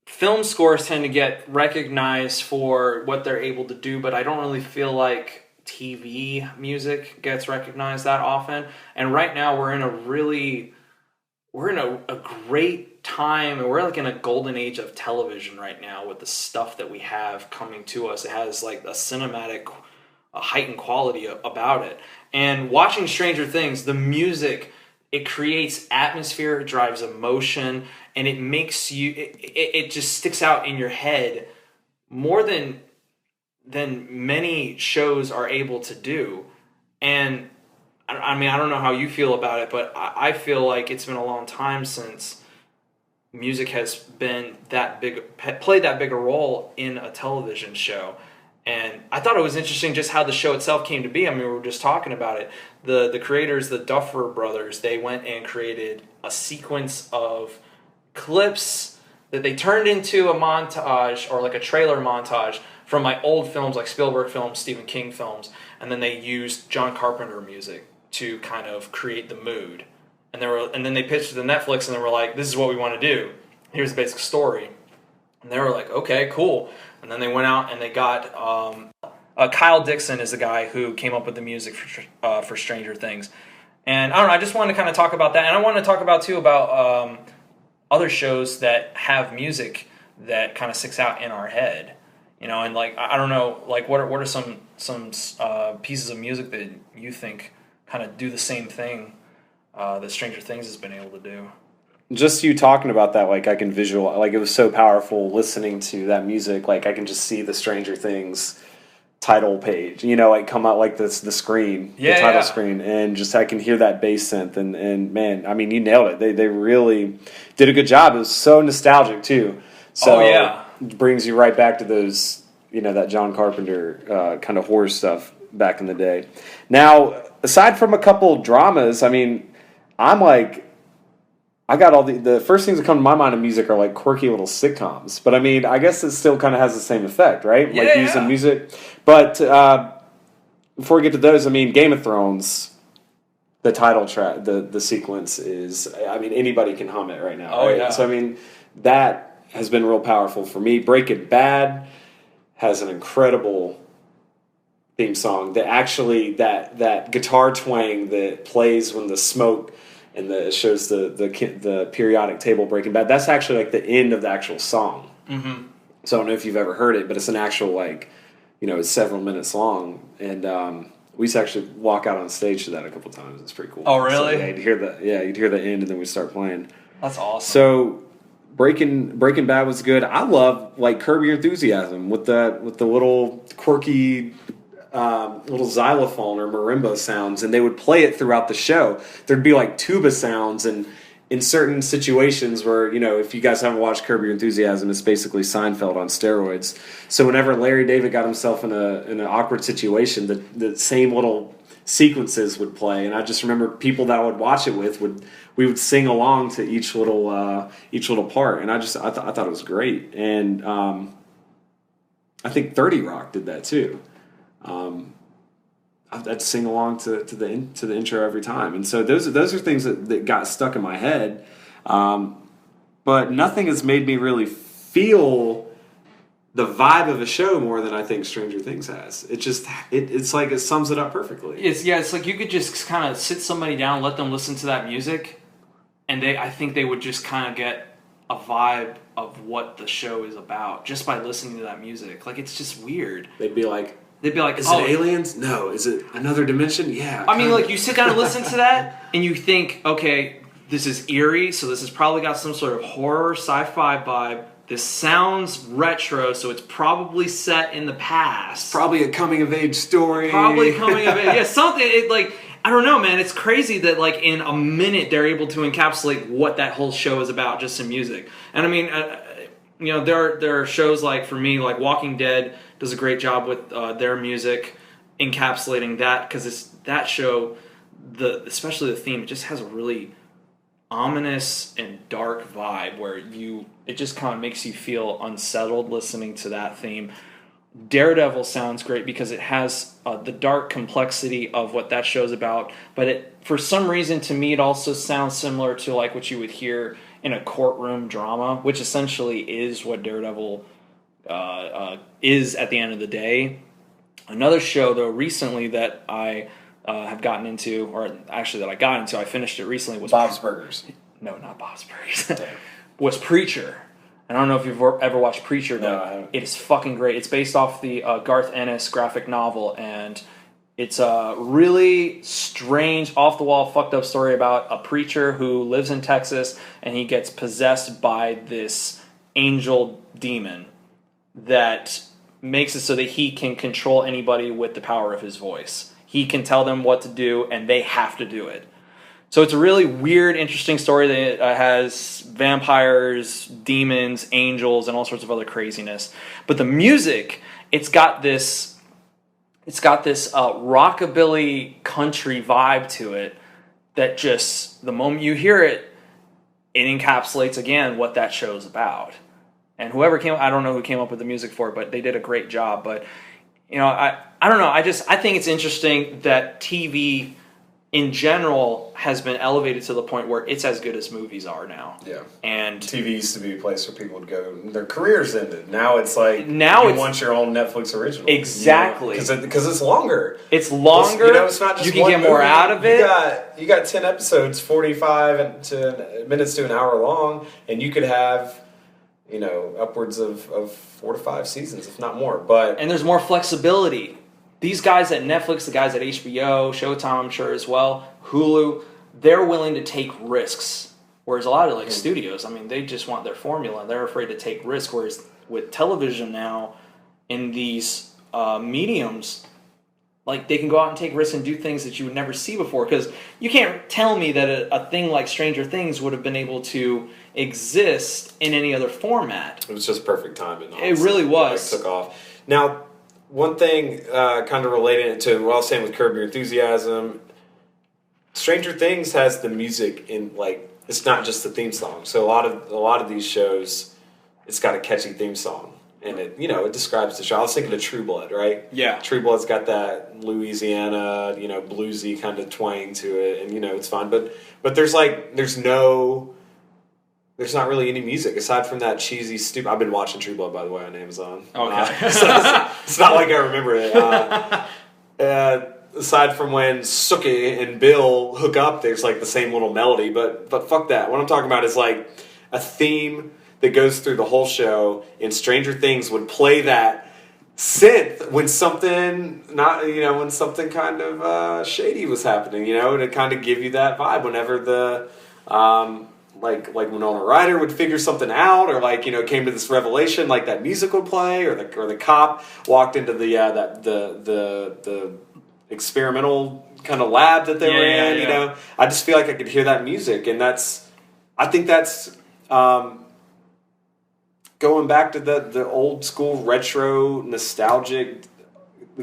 S1: film scores tend to get recognized for what they're able to do, but I don't really feel like TV music gets recognized that often. And right now we're in a great time, and we're like in a golden age of television right now with the stuff that we have coming to us. It has like a cinematic, a heightened quality about it. And watching Stranger Things, the music, it creates atmosphere, it drives emotion, and it makes you, it just sticks out in your head more than many shows are able to do. And I don't know how you feel about it, but I feel like it's been a long time since music has been played that big a role in a television show. And I thought it was interesting just how the show itself came to be. We were just talking about it. The creators, the Duffer Brothers, they went and created a sequence of clips that they turned into a montage or like a trailer montage from like old films like Spielberg films, Stephen King films, and then they used John Carpenter music to kind of create the mood. And then they pitched it to Netflix, and they were like, "This is what we want to do. Here's the basic story." And they were like, "Okay, cool." And then they went out and they got Kyle Dixon is the guy who came up with the music for Stranger Things. And I don't know, I just wanted to kind of talk about that, and I wanted to talk about too about other shows that have music that kind of sticks out in our head, and like I don't know, like what are some pieces of music that you think kind of do the same thing that Stranger Things has been able to do?
S2: Just you talking about that, like I can visualize, like it was so powerful listening to that music. Like I can just see the Stranger Things title page, like come out like this, the screen, the title screen, and just I can hear that bass synth, and man, I mean, you nailed it. They really did a good job. It was so nostalgic too. So it brings you right back to those, that John Carpenter kind of horror stuff back in the day. Now, aside from a couple dramas, I mean, I'm like, I got all the first things that come to my mind in music are like quirky little sitcoms. But I mean, I guess it still kind of has the same effect, right?
S1: Yeah,
S2: like using music. But before we get to those, I mean, Game of Thrones, the title track, the sequence is, I mean, anybody can hum it right now.
S1: Oh,
S2: right?
S1: yeah.
S2: So, I mean, that has been real powerful for me. Breaking Bad has an incredible theme song that actually, that guitar twang that plays when the smoke and it shows the periodic table Breaking Bad. That's actually like the end of the actual song.
S1: Mm-hmm.
S2: So I don't know if you've ever heard it, but it's an actual like, it's several minutes long, and we used to actually walk out on stage to that a couple times. It's pretty cool.
S1: Oh, really?
S2: So, you'd hear the end, and then we start playing.
S1: That's awesome.
S2: So Breaking Bad was good. I love like Curb Your Enthusiasm with the little quirky little xylophone or marimba sounds, and they would play it throughout the show. There'd be like tuba sounds, and in certain situations where, if you guys haven't watched Curb Your Enthusiasm, it's basically Seinfeld on steroids. So whenever Larry David got himself in an awkward situation, the same little sequences would play, and I just remember people that I would watch it with we would sing along to each little part, and I thought it was great. And I think 30 Rock did that too. I'd sing along to the intro every time, and so those are things that got stuck in my head. But nothing has made me really feel the vibe of a show more than I think Stranger Things has. It's like it sums it up perfectly.
S1: It's like you could just kind of sit somebody down, let them listen to that music, and I think they would just kind of get a vibe of what the show is about just by listening to that music. Like, it's just weird.
S2: They'd be like,
S1: is
S2: it aliens? No. Is it another dimension? Yeah.
S1: I mean, like, you sit down and listen to that, and you think, okay, this is eerie, so this has probably got some sort of horror, sci-fi vibe. This sounds retro, so it's probably set in the past.
S2: Probably a coming-of-age story.
S1: Probably coming-of-age. Yeah, something. I don't know, man. It's crazy that, like, in a minute, they're able to encapsulate what that whole show is about just in music. And, I mean, there are shows like, for me, like Walking Dead does a great job with their music encapsulating that, because that show, especially the theme, it just has a really ominous and dark vibe where it just kind of makes you feel unsettled listening to that theme. Daredevil sounds great because it has the dark complexity of what that show's about, but for some reason, to me, it also sounds similar to like what you would hear in a courtroom drama, which essentially is what Daredevil is at the end of the day. Another show, though, recently that I have gotten into, or actually that I got into, I finished it recently, was
S2: Bob's Burgers.
S1: No, not Bob's Burgers. Was Preacher. I don't know if you've ever watched Preacher, but it is fucking great. It's based off the Garth Ennis graphic novel, and it's a really strange, off-the-wall, fucked up story about a preacher who lives in Texas, and he gets possessed by this angel demon that makes it so that he can control anybody with the power of his voice. He can tell them what to do, and they have to do it. So it's a really weird, interesting story that has vampires, demons, angels, and all sorts of other craziness. But the music, it's got this rockabilly country vibe to it that just, the moment you hear it, it encapsulates again what that show's about. And whoever I don't know who came up with the music for it, but they did a great job. But, I don't know. I think it's interesting that TV in general has been elevated to the point where it's as good as movies are now.
S2: Yeah.
S1: And
S2: TV used to be a place where people would go, their careers ended. Now it's like, you want your own Netflix original.
S1: Exactly.
S2: Because it's longer.
S1: It's longer.
S2: It's not just
S1: you can get more out of it.
S2: You got 10 episodes, 45 minutes to an hour long, and you could have, upwards of 4 to 5 seasons, if not more.
S1: And there's more flexibility. These guys at Netflix, the guys at HBO, Showtime, I'm sure as well, Hulu, they're willing to take risks. Whereas a lot of studios, they just want their formula. They're afraid to take risks. Whereas with television now, in these mediums, they can go out and take risks and do things that you would never see before. Because you can't tell me that a thing like Stranger Things would have been able to exist in any other format.
S2: It was just perfect timing.
S1: It really was.
S2: It took off. Now, one thing kind of related to what I was saying with Curb Your Enthusiasm, Stranger Things has the music in, it's not just the theme song. So a lot of these shows, it's got a catchy theme song. And it describes the show. I was thinking of True Blood, right?
S1: Yeah.
S2: True Blood's got that Louisiana, bluesy kind of twang to it, and it's fun. But there's not really any music aside from that cheesy, stupid. I've been watching True Blood, by the way, on Amazon.
S1: Okay.
S2: So it's not like I remember it. Aside from when Sookie and Bill hook up, there's the same little melody. But fuck that. What I'm talking about is a theme that goes through the whole show. In Stranger Things would play that synth when something kind of shady was happening. To kind of give you that vibe whenever the. Like Winona Ryder would figure something out, or came to this revelation, that music would play, or the cop walked into the experimental kind of lab that they were in.
S1: Yeah.
S2: I just feel like I could hear that music, and I think that's going back to the old school retro nostalgic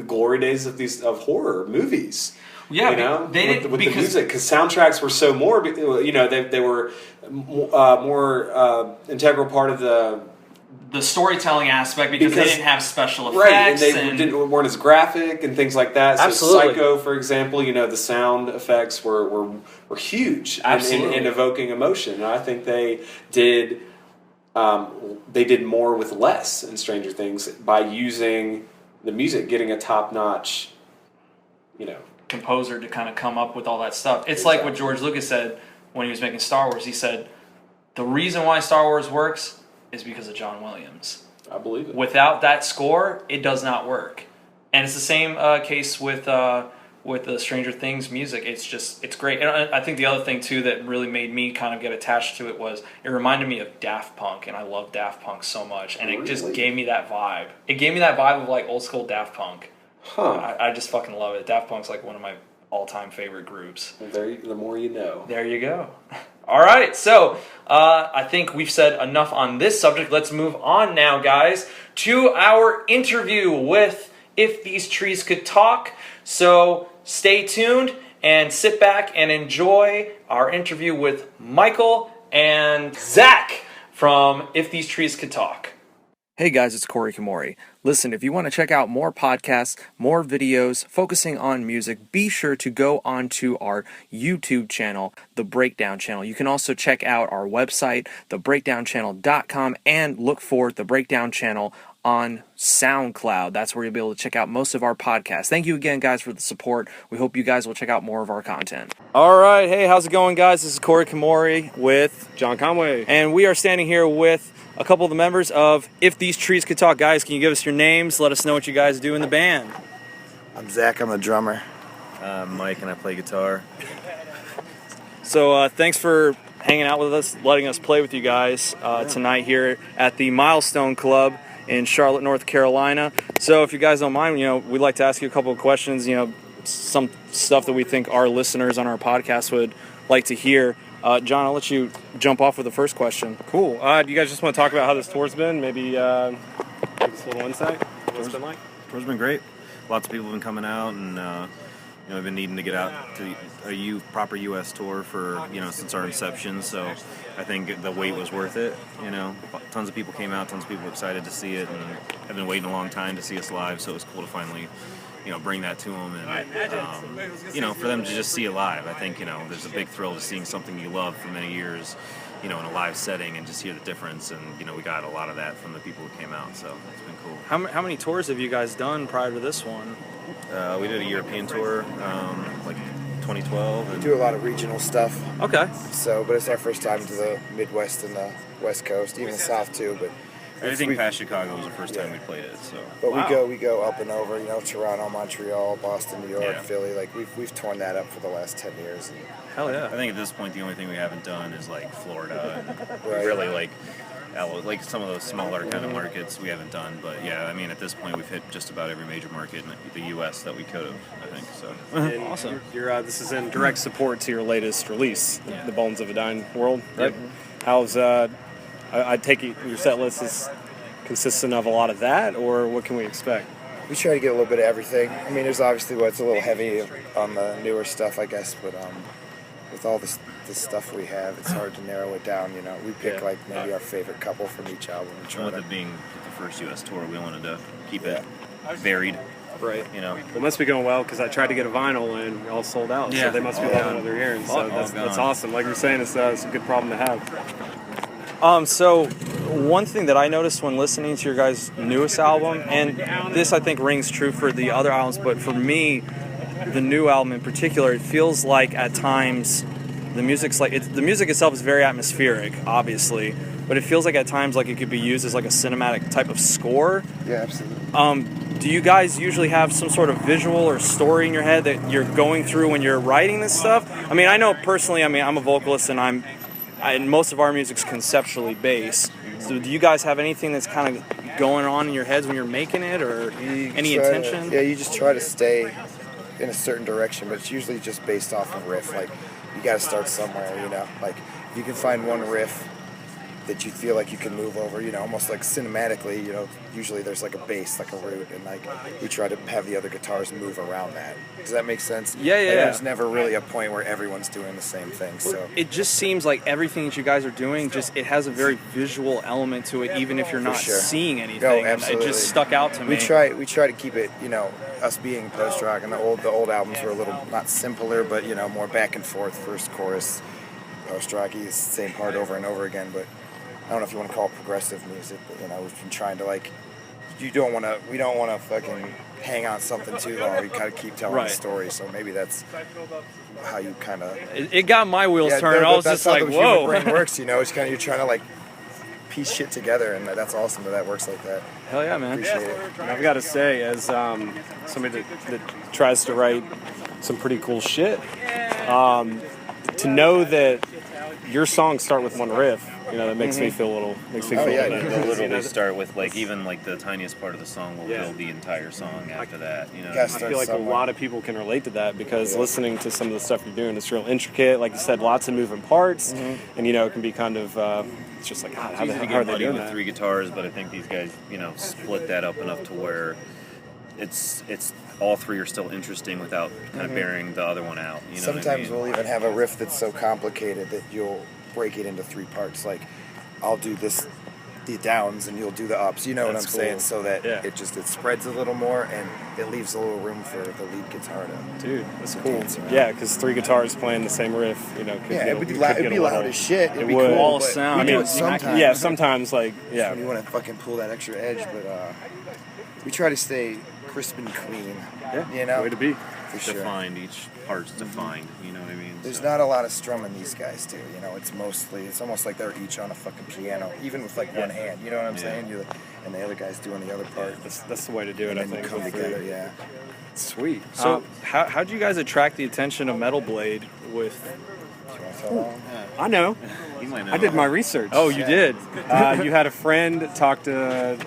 S2: glory days of horror movies.
S1: Yeah,
S2: with the music, because soundtracks were so more. They were more integral part of
S1: the storytelling aspect because they didn't have special effects,
S2: right? And they weren't as graphic and things like that. So
S1: absolutely.
S2: Psycho, for example, the sound effects were huge in evoking emotion. And I think they did more with less in Stranger Things by using the music, getting a top notch,
S1: composer to kind of come up with all that stuff. It's like what George Lucas said when he was making Star Wars. He said, the reason why Star Wars works is because of John Williams.
S2: I believe it.
S1: Without that score, it does not work. And it's the same case with the Stranger Things music. It's great. And I think the other thing, too, that really made me kind of get attached to it was it reminded me of Daft Punk, and I love Daft Punk so much. And it just gave me that vibe. It gave me that vibe of old school Daft Punk.
S2: Huh.
S1: I just fucking love it. Daft Punk's one of my all-time favorite groups.
S2: The more you know.
S1: There you go. All right, so I think we've said enough on this subject. Let's move on now, guys, to our interview with If These Trees Could Talk. So stay tuned and sit back and enjoy our interview with Michael and Zach from If These Trees Could Talk. Hey guys, it's Corey Kimori. Listen, if you want to check out more podcasts, more videos focusing on music, be sure to go onto our YouTube channel, The Breakdown Channel. You can also check out our website, thebreakdownchannel.com, and look for The Breakdown Channel on SoundCloud. That's where you'll be able to check out most of our podcasts. Thank you again, guys, for the support. We hope you guys will check out more of our content. All right. Hey, how's it going, guys? This is Corey Kimori with
S3: John Conway.
S1: And we are standing here with a couple of the members of If These Trees Could Talk. Guys, can you give us your names? Let us know what you guys do in the band.
S4: I'm Zach. I'm a drummer.
S3: I'm Mike, and I play guitar.
S1: So thanks for hanging out with us, letting us play with you guys tonight here at the Milestone Club in Charlotte, North Carolina. So if you guys don't mind, we'd like to ask you a couple of questions, some stuff that we think our listeners on our podcast would like to hear. John, I'll let you jump off with the first question.
S3: Cool. Do you guys just want to talk about how this tour's been? Maybe give us a little insight. What's it been like?
S5: Tour's been great. Lots of people have been coming out, and
S3: we've been needing to get out to a proper U.S. tour for, since our inception. So I think the wait was worth it. Tons of people came out, tons of people excited to see it, and have been waiting a long time to see us live. So it was cool to finally, bring that to them, and for them to just see it live. I think there's a big thrill to seeing something you love for many years, in a live setting, and just hear the difference. And we got a lot of that from the people who came out. So it's been cool.
S1: How many tours have you guys done prior to this one?
S3: We did a European tour, like 2012.
S4: We do a lot of regional stuff.
S1: Okay.
S4: But it's our first time to the Midwest and the West Coast, even the South too. But
S3: everything past Chicago was the first time we played it. So.
S4: But we go up and over. Toronto, Montreal, Boston, New York, Philly. Like we've torn that up for the last 10 years. And
S1: hell yeah.
S3: I think at this point the only thing we haven't done is like Florida, and
S4: Right.
S3: really like some of those smaller kind of markets we haven't done. But at this point we've hit just about every major market in the U.S. that we could have. I think so.
S2: And
S1: Awesome.
S2: You're this is in direct support to your latest release, The Bones of a Dying World, right?
S3: Yep.
S2: How's I take it your set list is consistent of a lot of that, or what can we expect?
S4: we try to get a little bit of everything. I mean, there's obviously what's a little heavy on the newer stuff, I guess, but with all this stuff we have, it's hard to narrow it down. We pick like maybe our favorite couple from each album. And try
S3: With
S4: to,
S3: it being the first U.S. tour, we wanted to keep it varied.
S2: Right.
S3: It
S2: must be going well because I tried to get a vinyl and we all sold out.
S1: Yeah.
S2: So they must be loving what they're hearing. So that's awesome. Like you're saying, it's a good problem to have.
S1: So one thing that I noticed when listening to your guys' newest album, and this I think rings true for the other albums, but for me, the new album in particular, it feels like at times the music's like the music itself is very atmospheric, obviously, but it feels like at times like it could be used as like a cinematic type of score.
S4: Yeah, absolutely.
S1: Do you guys usually have some sort of visual or story in your head that you're going through when you're writing this stuff? I mean, I know personally, I'm a vocalist and and most of our music's conceptually based. So do you guys have anything that's kind of going on in your heads when you're making it, or any intention?
S4: Yeah, you just try to stay in a certain direction, but it's usually just based off of riff. Like, you got to start somewhere, Like, if you can find one riff that you feel like you can move over, almost like cinematically, usually there's like a bass, like a root, and like we try to have the other guitars move around that. Does that make sense?
S1: Yeah.
S4: There's never really a point where everyone's doing the same thing, so.
S1: It just seems like everything that you guys are doing, it has a very visual element to it, even if you're not seeing anything.
S4: No, absolutely.
S1: It just stuck out to me.
S4: We try to keep it, us being post-rock, and the old albums were a little, not simpler, but, more back and forth, first chorus, post-rocky, it's the same part over and over again, but I don't know if you want to call it progressive music, but we've been trying to we don't want to fucking hang on something too long. We kind of keep telling the story, so maybe that's how you kind of.
S1: It got my wheels turning. I was just like,
S4: that's how the
S1: whoa.
S4: human brain works, It's kind of you're trying to piece shit together, and that's awesome that works like that.
S1: Hell yeah, man.
S4: Appreciate it.
S2: And I've got to say, as somebody that tries to write some pretty cool shit, to know that your songs start with one riff. That makes me feel a little.
S3: They'll literally start with even the tiniest part of the song will build the entire song after that.
S2: I feel like a lot of people can relate to that because listening to some of the stuff you're doing, it's real intricate. Like you said, lots of moving parts, and it can be kind of. It's just like how
S3: it's easy to
S2: are
S3: get
S2: they
S3: muddy
S2: doing
S3: with
S2: that?
S3: 3 guitars, but I think these guys split that up enough to where it's all 3 are still interesting without kind of bearing the other one out.
S4: Sometimes we'll even have a riff that's so complicated that you'll break it into 3 parts. Like, I'll do the downs and you'll do the ups. You know what I'm saying? So that it spreads a little more and it leaves a little room for the lead guitar to.
S2: Dude, that's cool. Yeah, because 3 guitars playing the same riff,
S4: it would be loud as shit.
S2: It
S4: would be
S2: would.
S4: cool,
S1: All
S4: but
S1: sound.
S4: we do it sometimes.
S2: Yeah, sometimes when
S4: you want to fucking pull that extra edge, but we try to stay crisp and clean.
S2: Yeah, way to be.
S4: For sure.
S3: Defined, each part's defined, you know what I mean?
S4: There's not a lot of strumming these guys do, it's almost like they're each on a fucking piano, even with one hand, you know what I'm saying? And the other guy's doing the other part.
S2: That's the way to do it,
S4: And
S2: I
S4: then
S2: think.
S4: you come together, yeah.
S2: Sweet.
S1: So how'd you guys attract the attention of Metal Blade with?
S4: Do you want to tell them?
S2: I know.
S3: You might know.
S2: I did my research.
S1: Oh, you did.
S2: You had a friend talk to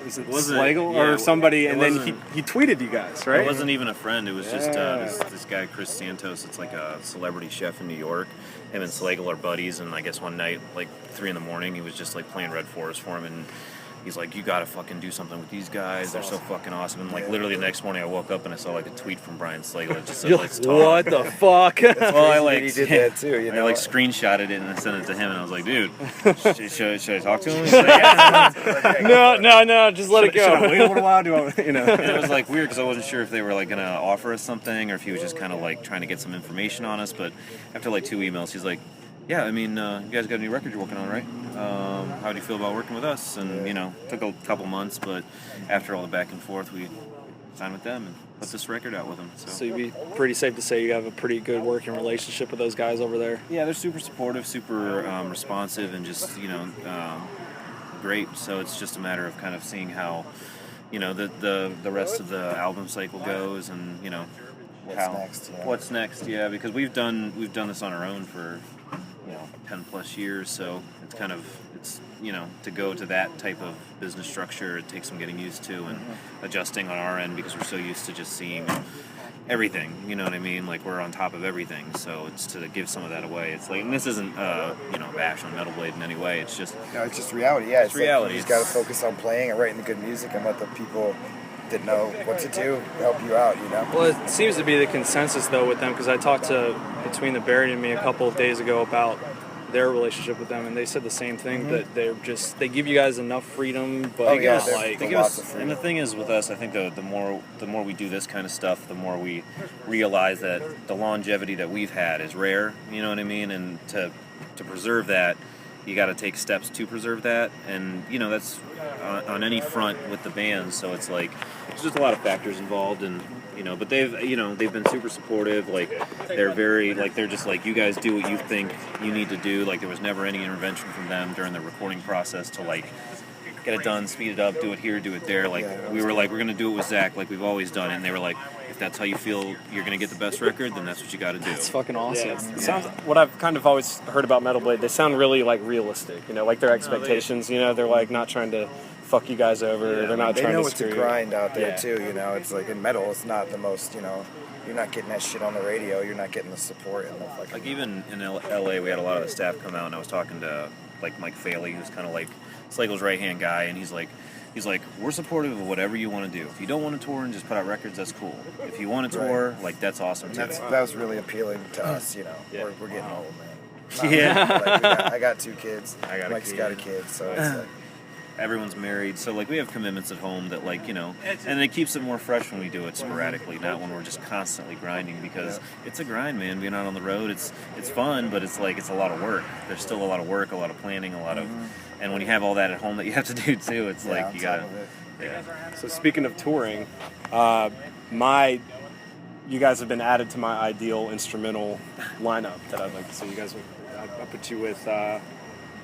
S2: Slagle or somebody, and then he tweeted you guys, right?
S3: It wasn't even a friend. It was just this guy, Chris Santos. It's like a celebrity chef in New York. Him and Slagle are buddies, and I guess one night, 3 a.m, he was just playing Red Forest for him, and he's like, you gotta fucking do something with these guys. They're so fucking awesome. And like literally the next morning I woke up and I saw like a tweet from Brian Slagle that just said, let's talk.
S5: What the fuck?
S3: Well, I like
S4: he did that too. You know,
S3: I like screenshotted it and sent it to him, and I was like, dude, should I talk to him? He's like, yeah.
S5: No, just let it
S3: Should I
S5: go.
S3: wait a little while? And it was like weird because I wasn't sure if they were like gonna offer us something or if he was just kind of like trying to get some information on us. But after like 2 emails, he's like, yeah, I mean, you guys got a new record you're working on, right? How do you feel about working with us? And took a couple months, but after all the back and forth, we signed with them and put this record out with them.
S5: So you'd be pretty safe to say you have a pretty good working relationship with those guys over there.
S3: Yeah, they're super supportive, super responsive, and just great. So it's just a matter of kind of seeing how the rest of the album cycle goes, and what's next. Yeah, because we've done this on our own for 10 plus years, so it's to go to that type of business structure, it takes some getting used to and adjusting on our end because we're so used to just seeing everything, you know what I mean? Like we're on top of everything, so it's to give some of that away. It's like, and this isn't a bash on Metal Blade in any way. It's just
S4: it's just reality. Yeah, it's
S3: reality.
S4: Like you just got to focus on playing and writing the good music and let the people that know what to do help you out.
S5: Well, it seems to be the consensus though with them, because I talked to Between the Buried and Me a couple of days ago about their relationship with them, and they said the same thing, that they give you guys enough freedom, but
S4: they
S5: give
S4: lots of freedom.
S3: And the thing is with us, I think the more we do this kind of stuff, the more we realize that the longevity that we've had is rare. You know what I mean? And to preserve that, you got to take steps to preserve that, and that's on any front with the band. So it's like there's just a lot of factors involved, and but they've been super supportive. Like they're very they're just like, you guys do what you think you need to do. Like there was never any intervention from them during the recording process to like get it done, speed it up, do it here, do it there. Like we were like, we're gonna do it with Zach like we've always done it, and they were like, if that's how you feel you're gonna get the best record, then that's what you got to do.
S5: It's fucking awesome.
S6: Yeah. It sounds, what I've kind of always heard about Metal Blade, they sound really like realistic. Like their expectations. They're like not trying to fuck you guys over. They're not trying to screw you.
S4: They know it's a grind out there too. It's like in metal, it's not the most. You're not getting that shit on the radio. You're not getting the support and the fucking.
S3: Like even in LA, we had a lot of the staff come out, and I was talking to like Mike Faley, who's kind of like Slagle's right hand guy, and he's like, we're supportive of whatever you want to do. If you don't want to tour and just put out records, that's cool. If you want to tour, like that's awesome too.
S4: That was really appealing to us. We're getting old, man.
S3: Yeah.
S4: I got 2 kids. Mike's got a kid, so it's like.
S3: Everyone's married, so like we have commitments at home that like and it keeps it more fresh when we do it sporadically, not when we're just constantly grinding, because it's a grind, man. Being out on the road, it's fun, but it's like it's a lot of work. There's still a lot of work, a lot of planning, a lot of, and when you have all that at home that you have to do too, it's like you gotta. Yeah.
S6: So speaking of touring, you guys have been added to my ideal instrumental lineup that I'd like to see. You guys, I put you with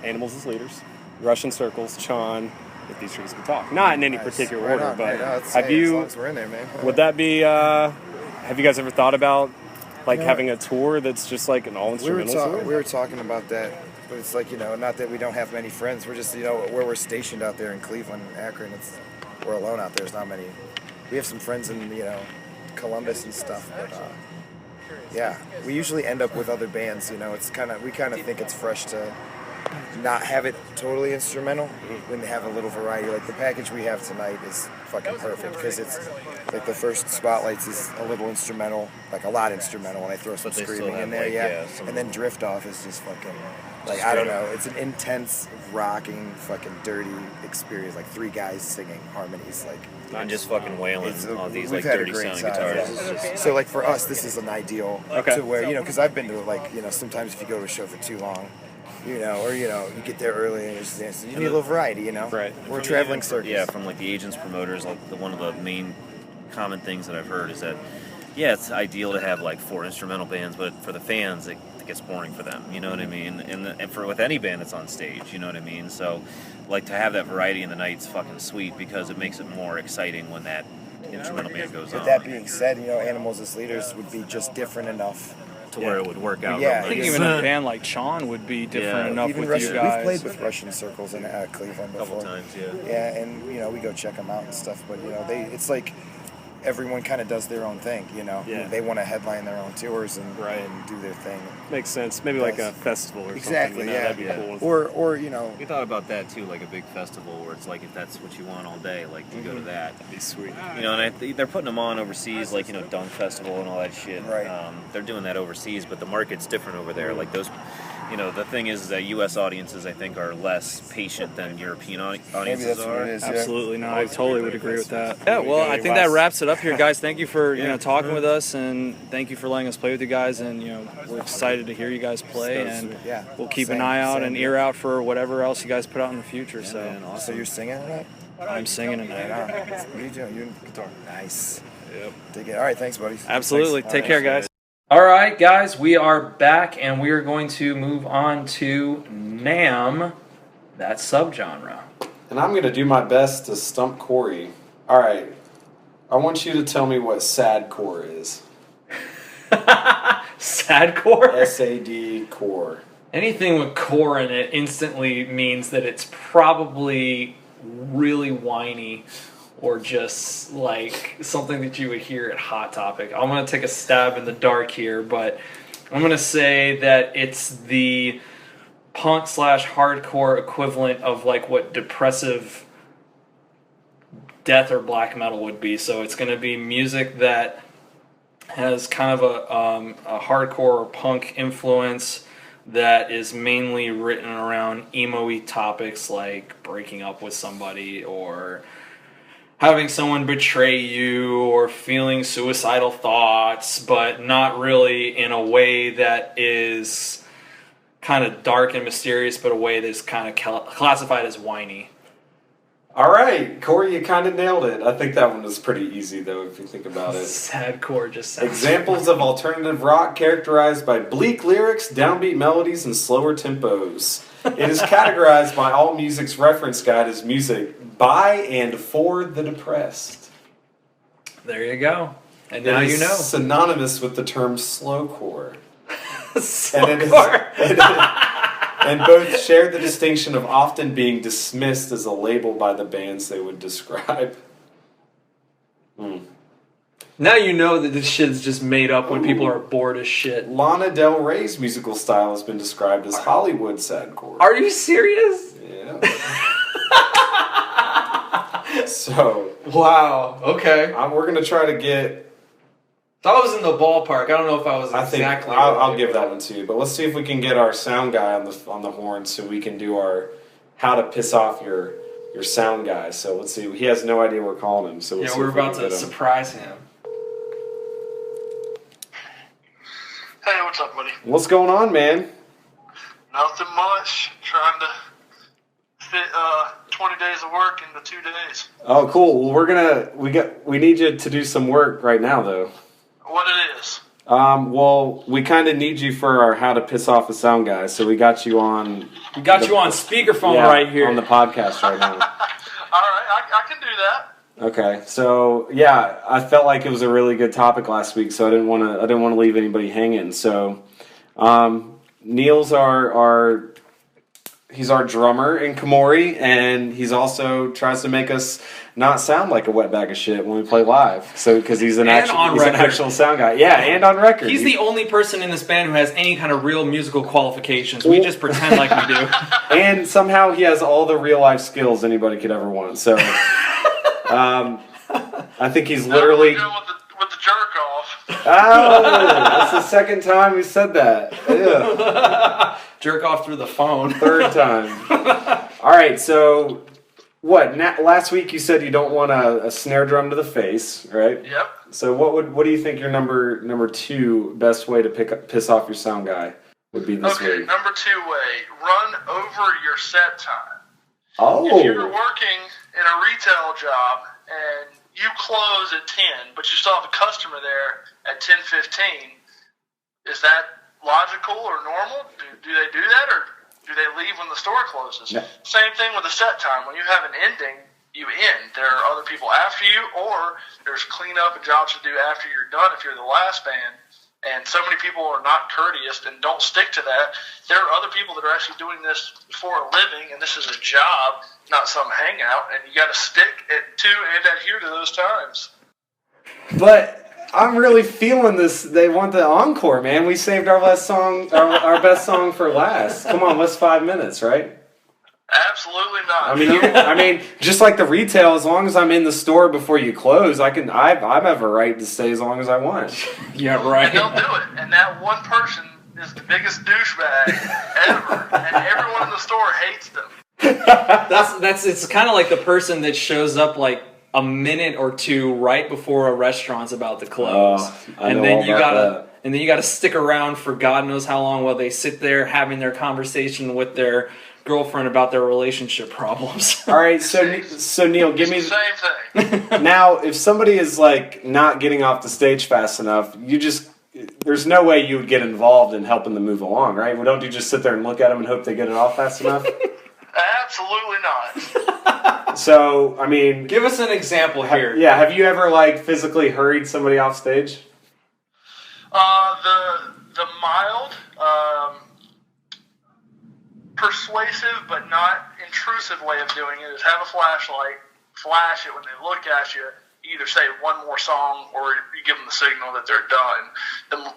S6: Animals as Leaders, Russian Circles, Chon, If These Trees Could Talk. Not in any particular order, but have you?
S4: As long as we're in there, man.
S6: Would that be? Have you guys ever thought about having a tour that's just like an all instrumental?
S4: We were talking about that, but it's like not that we don't have many friends. We're just where we're stationed out there in Cleveland, Akron. We're alone out there. There's not many. We have some friends in Columbus and stuff, but we usually end up with other bands. We kind of think it's fresh to not have it totally instrumental when they have a little variety. Like the package we have tonight is fucking perfect because it's like the first Spotlights is a little instrumental, like a lot instrumental, and I throw some screaming in there, and then Drift Off is just fucking like I don't know. It's an intense, rocking, fucking dirty experience. Like 3 guys singing harmonies, like
S3: not just fucking wailing on these like dirty sounding guitars.
S4: So like for us, this is an ideal to where because I've been to it sometimes if you go to a show for too long. Or you get there early and you need a little variety,
S6: Right.
S4: We're a traveling circus.
S3: Yeah, from like the agents, promoters, like one of the main common things that I've heard is that, it's ideal to have like 4 instrumental bands, but for the fans, it gets boring for them. You know what I mean? And with any band that's on stage, you know what I mean? So, like to have that variety in the night's fucking sweet because it makes it more exciting when that instrumental band goes on.
S4: With that being said, Animals as Leaders would be just different enough.
S3: To where it would work out.
S4: Yeah,
S5: I think even a band like Chon would be different enough
S4: even
S5: with
S4: Russian,
S5: you guys.
S4: We've played with Russian Circles in Cleveland before.
S3: A couple times,
S4: Yeah, and we go check them out and stuff. But it's like everyone kind of does their own thing, you know.
S6: Yeah.
S4: They want to headline their own tours and,
S6: Right.
S4: and do their thing.
S6: Makes sense. Maybe like a festival or
S4: Exactly,
S6: something.
S4: yeah.
S6: That'd be cool.
S4: Or you know,
S3: We thought about that too, like a big festival where it's like if that's what you want all day, like you go to that.
S6: That'd be sweet.
S3: You know, and they're putting them on overseas, like, you know, Dunk Festival and all that shit.
S4: Right.
S3: They're doing that overseas, but the market's different over there. Like those, you know, the thing is that U.S. audiences, I think, are less patient than European
S4: maybe
S3: audiences
S4: that's what
S3: are.
S4: it is. Yeah.
S5: Absolutely, no, I totally would agree with that. Yeah, well, I think that wraps it up here, guys. Thank you for talking with us, and thank you for letting us play with you guys. And we're excited to hear you guys play, and
S4: Yeah.
S5: we'll keep an
S4: Same-
S5: eye out
S4: same
S5: and
S4: here.
S5: ear out for whatever else you guys put out in the future. So
S3: Man, awesome.
S4: So you're singing tonight?
S5: I'm singing tonight.
S4: What are you doing? You and guitar. Nice.
S5: Yep.
S4: Dig it. All right, thanks, buddies.
S5: Absolutely.
S4: Thanks.
S5: Take
S4: All
S5: care,
S4: right.
S5: guys.
S1: All right, guys, we are back, and we are going to move on to Namm That Sub-Genre.
S2: And I'm going to do my best to stump Corey. All right. I want you to tell me what sadcore is.
S1: Sadcore?
S2: S-A-D core.
S1: Anything with core in it instantly means that it's probably really whiny or just like something that you would hear at Hot Topic. I'm going to take a stab in the dark here, but I'm going to say that it's the punk / hardcore equivalent of like what depressive death or black metal would be. So it's going to be music that has kind of a hardcore or punk influence that is mainly written around emo-y topics like breaking up with somebody or having someone betray you or feeling suicidal thoughts, but not really in a way that is kind of dark and mysterious, but a way that's kind of classified as whiny.
S2: All right, Corey, you kind of nailed it. I think that one was pretty easy, though, if you think about it.
S1: Sadcore just sounds...
S2: Examples of alternative rock characterized by bleak lyrics, downbeat melodies, and slower tempos. It is categorized by AllMusic's reference guide as music by and for the depressed.
S1: There you go. And
S2: It
S1: now
S2: is
S1: you know.
S2: synonymous with the term slowcore.
S1: Slowcore.
S2: And both share the distinction of often being dismissed as a label by the bands they would describe.
S1: Now you know that this shit's just made up when people are bored as shit.
S2: Lana Del Rey's musical style has been described as Hollywood sadcore.
S1: Are you serious?
S2: Yeah. So,
S1: Wow. Okay.
S2: we're going to try to get...
S1: I was in the ballpark. I don't know if I was
S2: I think
S1: exactly.
S2: I'll give that one to you. But let's see if we can get our sound guy on the horn so we can do our how to piss off your sound guy. So let's see. He has no idea we're calling him. So we'll see
S1: We're
S2: if we
S1: about
S2: can
S1: to
S2: get him.
S1: surprise him.
S7: Hey, what's up, buddy?
S2: What's going on, man?
S7: Nothing much. Trying to fit 20 days of work into 2 days.
S2: Oh, cool. Well, we need you to do some work right now, though.
S7: What it is?
S2: Well, we kind of need you for our how to piss off a sound guy. So we got you on.
S1: We got you on speakerphone
S2: yeah,
S1: right here.
S2: on the podcast right now.
S7: All right, I can do that.
S2: Okay, so yeah, I felt like it was a really good topic last week, so I didn't want to leave anybody hanging. So, Neal's he's our drummer in Komori, and he's also tries to make us not sound like a wet bag of shit when we play live. So because he's an actual sound guy, yeah, and on record.
S1: He's the only person in this band who has any kind of real musical qualifications. We just pretend like we do.
S2: And somehow he has all the real life skills anybody could ever want. So, I think he's literally.
S7: Now we're going with the jerk off.
S2: Oh, that's the second time we said that. Yeah.
S1: Jerk off through the phone.
S2: Third time. All right, so what? Last week you said you don't want a snare drum to the face, right?
S7: Yep.
S2: So what do you think your number two best way to piss off your sound guy would be this
S7: Okay,
S2: week?
S7: number 2 way. Run over your set time.
S2: Oh.
S7: If you're working in a retail job and you close at 10, but you still have a customer there at 10:15, is that logical or normal? Do they do that, or do they leave when the store closes?
S2: No.
S7: Same thing with the set time. When you have an ending, you end. There are other people after you, or there's cleanup and jobs to do after you're done if you're the last band. And so many people are not courteous and don't stick to that. There are other people that are actually doing this for a living, and this is a job, not some hangout, and you got to stick to and adhere to those times.
S2: But I'm really feeling this. They want the encore, man. We saved our last song, our best song for last. Come on, what's 5 minutes, right?
S7: Absolutely not.
S2: I mean, just like the retail, as long as I'm in the store before you close, I have a right to stay as long as I want.
S1: Yeah,
S7: And
S1: right.
S7: they'll do it. And that one person is the biggest douchebag ever. And everyone in the store hates them.
S1: It's kind of like the person that shows up like a minute or two right before a restaurant's about to close.
S2: I know all about that.
S1: And then you gotta stick around for God knows how long while they sit there having their conversation with their girlfriend about their relationship problems.
S2: All right, so Neal, give me
S7: It's the same thing.
S2: now. If somebody is like not getting off the stage fast enough, there's no way you would get involved in helping them move along, right? Well, don't you just sit there and look at them and hope they get it off fast enough?
S7: Absolutely not.
S2: So, I mean,
S1: Give us an example here.
S2: yeah, have you ever like physically hurried somebody off stage?
S7: The mild, persuasive but not intrusive way of doing it is have a flashlight, flash it when they look at you. You either say one more song or you give them the signal that they're done. The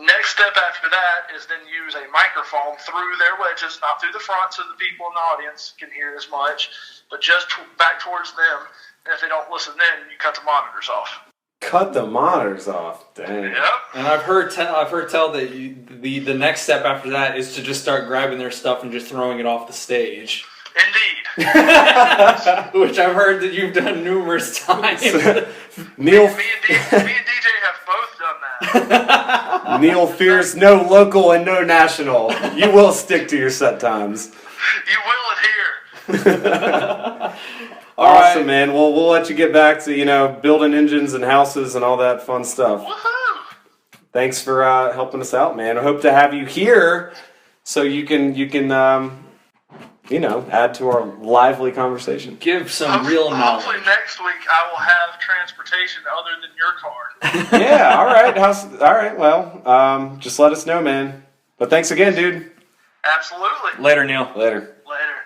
S7: next step after that is then use a microphone through their wedges, not through the front so the people in the audience can hear as much, but just back towards them. And if they don't listen then, you cut the monitors off.
S2: Cut the monitors off. Dang.
S7: Yep.
S1: And I've heard tell that the next step after that is to just start grabbing their stuff and just throwing it off the stage.
S7: Indeed.
S1: Which I've heard that you've done numerous times.
S2: Neal,
S7: Me and DJ have both done that.
S2: Neal fears no local and no national. You will stick to your set times.
S7: You will adhere.
S2: Awesome,
S1: right.
S2: man. Well, we'll let you get back to, building engines and houses and all that fun stuff.
S7: Woohoo!
S2: Thanks for helping us out, man. I hope to have you here so you can add to our lively conversation.
S1: Give some real knowledge.
S7: Hopefully next week I will have transportation other than your car.
S2: Yeah, all right. All right, well, just let us know, man. But thanks again, dude.
S7: Absolutely.
S1: Later, Neal.
S2: Later.
S7: Later.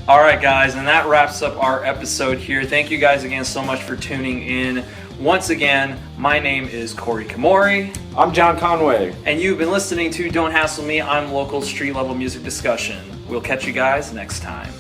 S1: All right, guys, and that wraps up our episode here. Thank you guys again so much for tuning in. Once again, my name is Corey Kamori.
S2: I'm John Conway.
S1: And you've been listening to Don't Hassle Me. I'm local street level music discussion. We'll catch you guys next time.